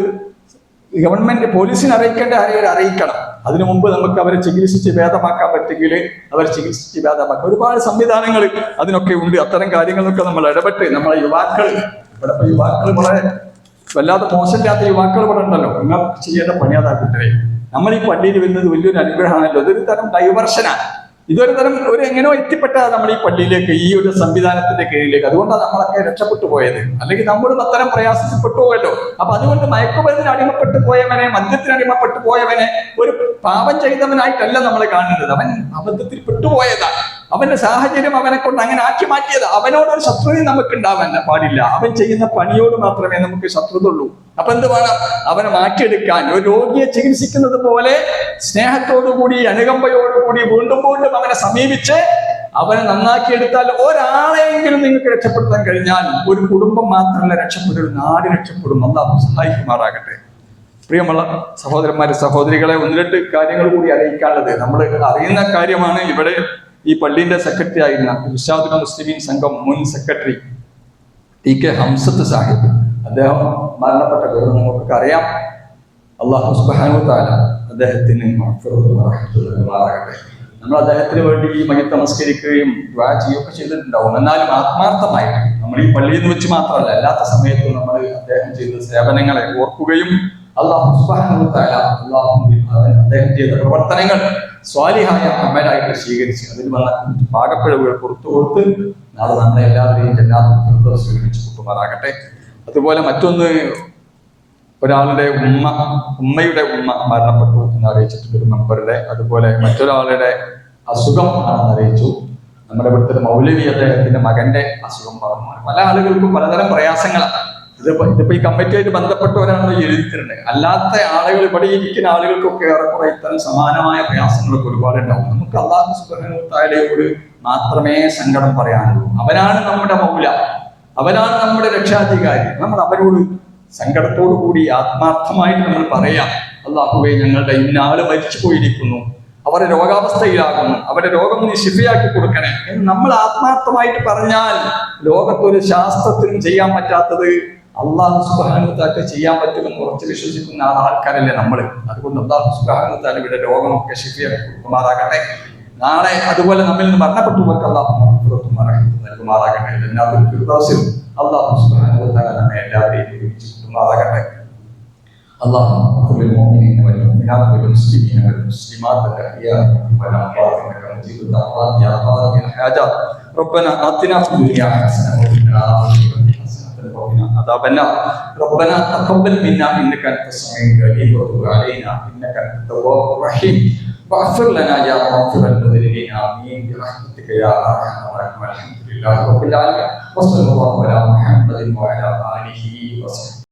ഗവൺമെന്റ് പോലീസിനെ അറിയിക്കേണ്ട അറിയിക്കണം. അതിനു മുമ്പ് നമുക്ക് അവരെ ചികിത്സിച്ച് ഭേദമാക്കാൻ പറ്റുമെങ്കിൽ അവരെ ചികിത്സിച്ച് ഭേദമാക്കാം. ഒരുപാട് സംവിധാനങ്ങൾ അതിനൊക്കെ ഉണ്ട്. അത്തരം കാര്യങ്ങളൊക്കെ നമ്മൾ ഇടപെട്ട് നമ്മളെ യുവാക്കൾ, ഇവിടെ യുവാക്കൾ വളരെ വല്ലാതെ മോശമില്ലാത്ത യുവാക്കൾ ഇവിടെ ഉണ്ടല്ലോ, നിങ്ങൾ ചെയ്യേണ്ട പണി അതാ കുട്ടികളെ. നമ്മൾ ഈ പള്ളിയിൽ വരുന്നത് വലിയൊരു അനുഗ്രഹമാണല്ലോ. ഇതൊരു തരം ഡൈവേർഷനാണ്. ഇതൊരു തരം എങ്ങനെയോ എത്തിപ്പെട്ടതാണ് നമ്മൾ ഈ പള്ളിയിലേക്ക്, ഈ ഒരു സംവിധാനത്തിന്റെ കീഴിലേക്ക്. അതുകൊണ്ടാണ് നമ്മളൊക്കെ രക്ഷപ്പെട്ടു പോയത്. അല്ലെങ്കിൽ നമ്മളും അത്തരം പ്രയാസത്തിൽപ്പെട്ടു പോയല്ലോ. അപ്പൊ അതുകൊണ്ട് മയക്കുമരുന്നിന് അടിമപ്പെട്ടു പോയവനെ, മദ്യത്തിന് അടിമപ്പെട്ടു പോയവനെ ഒരു പാപം ചെയ്തവനായിട്ടല്ല നമ്മൾ കാണുന്നത്. അവൻ അബദ്ധത്തിൽ പെട്ടുപോയതാണ്. അവന്റെ സാഹചര്യം അവനെ കൊണ്ട് അങ്ങനെ ആക്കി മാറ്റിയത്. അവനോടൊരു ശത്രുത നമുക്ക് ഉണ്ടാവാൻ പാടില്ല. അവൻ ചെയ്യുന്ന പണിയോട് മാത്രമേ നമുക്ക് ശത്രുത ഉള്ളൂ. അപ്പൊ എന്ത് വേണം? അവനെ മാറ്റിയെടുക്കാൻ, ഒരു രോഗിയെ ചികിത്സിക്കുന്നത് പോലെ സ്നേഹത്തോടുകൂടി, അനുകമ്പയോടുകൂടി വീണ്ടും വീണ്ടും അവനെ സമീപിച്ച് അവനെ നന്നാക്കിയെടുത്താൽ ഒരാളെയെങ്കിലും നിങ്ങൾക്ക് രക്ഷപ്പെടുത്താൻ കഴിഞ്ഞാൽ ഒരു കുടുംബം മാത്രമല്ല രക്ഷപ്പെടും, ഒരു നാട് രക്ഷപ്പെടും. അല്ലാഹു സഹായിക്കുമാറാകട്ടെ. പ്രിയമുള്ള സഹോദരന്മാരെ, സഹോദരികളെ, 1-2 കാര്യങ്ങൾ കൂടി അറിയിക്കാനുള്ളത്. നമ്മൾ അറിയുന്ന കാര്യമാണ്. ഇവിടെ ഈ പള്ളിന്റെ സെക്രട്ടറി ആയിരുന്ന ഇർശാദുൽ മുസ്ലിമീൻ സംഘം മുൻ സെക്രട്ടറി TK ഹംസത്ത് സാഹിബ്, അദ്ദേഹം മരണപ്പെട്ട വിവരം നമുക്കൊക്കെ അറിയാം. അല്ലാഹു സുബ്ഹാനഹു വ തആല അദ്ദേഹത്തിന് മഗ്ഫിറത്തും റഹ്മത്തും നൽകുമാറാകട്ടെ. നമ്മൾ അദ്ദേഹത്തിന് വേണ്ടി ഈ മയ്യത്ത് നമസ്കരിക്കുകയും ദുആ ചെയ്യുകയൊക്കെ ചെയ്തിട്ടുണ്ടാവും. എന്നാലും ആത്മാർത്ഥമായിട്ട് നമ്മൾ ഈ പള്ളിയിൽ നിന്ന് വെച്ച് മാത്രമല്ല, അല്ലാത്ത സമയത്തും നമ്മൾ അദ്ദേഹം ചെയ്ത സേവനങ്ങളെ ഓർക്കുകയും അല്ലാഹു സുബ്ഹാനഹു വ തആല അദ്ദേഹം ചെയ്ത പ്രവർത്തനങ്ങൾ സ്വാലിഹായ അമലായിട്ട് സ്വീകരിച്ച് അതിൽ വന്ന പാകപ്പിഴവുകൾ പുറത്തു കൊടുത്ത് നാളെ നമ്മളെ എല്ലാവരെയും ജന്നാത്തുൽ ഫിർദൗസ് സ്വീകരിച്ചു കൂട്ടുമാറാകട്ടെ. അതുപോലെ മറ്റൊന്ന്, ഒരാളുടെ ഉമ്മയുടെ ഉമ്മ മരണപ്പെട്ടു എന്ന് അറിയിച്ചിട്ടുണ്ട് ഒരു മെമ്പറുടെ. അതുപോലെ മറ്റൊരാളുടെ അസുഖം ആണെന്ന് അറിയിച്ചു. നമ്മുടെ ഇവിടുത്തെ ഒരു മൗലവി അദ്ദേഹത്തിന്റെ മകന്റെ അസുഖം പറഞ്ഞു. പല ആളുകൾക്കും പലതരം പ്രയാസങ്ങളാണ്. ഇതിപ്പോ ഈ കമ്മിറ്റിയായിട്ട് ബന്ധപ്പെട്ടവരാണ് എഴുതിയിട്ടുണ്ട്. അല്ലാത്ത ആളുകൾ, ഇവിടെ ഇരിക്കുന്ന ആളുകൾക്കൊക്കെ ഏറെക്കുറെ ഇത്തരം സമാനമായ പ്രയാസങ്ങളൊക്കെ ഒരുപാടുണ്ടാവും. നമുക്ക് അല്ലാഹു സുബ്ഹാനഹു വ തആലയോട് മാത്രമേ സങ്കടം പറയാനുള്ളൂ. അവനാണ് നമ്മുടെ മൗല, അവനാണ് നമ്മുടെ രക്ഷാധികാരി. നമ്മൾ അവരോട് സങ്കടത്തോടു കൂടി ആത്മാർത്ഥമായിട്ട് നമ്മൾ പറയാം, അല്ലാഹുവേ ഞങ്ങളുടെ ഇന്നാള് മരിച്ചു പോയിരിക്കുന്നു, അവരുടെ രോഗാവസ്ഥയിലാകുന്നു, അവരുടെ രോഗം നീ ശിഫയാക്കി കൊടുക്കണേ എന്ന് നമ്മൾ ആത്മാർത്ഥമായിട്ട് പറഞ്ഞാൽ ലോകത്തൊരു ശാസ്ത്രത്തിനും ചെയ്യാൻ പറ്റാത്തത് അല്ലാഹു സുബ്ഹാനഹു വ തആല ചെയ്യാൻ പറ്റുമെന്ന് ഉറച്ചു വിശ്വസിക്കുന്ന ആൾക്കാരല്ലേ നമ്മൾ. അതുകൊണ്ട് അല്ലാഹു സുബ്ഹാനഹു വ തആല ഇവിടെ രോഗമൊക്കെ ശിഫയാക്കി കൊടുക്കുമാറാകട്ടെ. നാളെ അതുപോലെ നമ്മിൽ നിന്ന് മരണപ്പെട്ടവർക്ക് അല്ലാഹു നൽകുമാറാകട്ടെ. ജന്നാത്തുൽ ഫിർദൗസിൽ അല്ലാഹു സുബ്ഹാനഹു വ തആല നമ്മെ എല്ലാവരെയും ഒരുമിച്ചുമാറാകട്ടെ. اللهم اغفر للمؤمنين والمؤمنات والمسلمين والمسلمات الاحياء والاموات انك مجيب الدعوات يا قاضي الحاجات. ربنا آتنا في الدنيا حسنه وفي الاخره حسنه وقنا عذاب النار. ربنا تقبل منا انك انت السميع العليم وتب علينا انك انت التواب الرحيم واغفر لنا يا غافر المذنبين امين برحمتك يا ارحم الراحمين. الحمد لله رب العالمين وصلى الله على محمد وعلى اله وصحبه.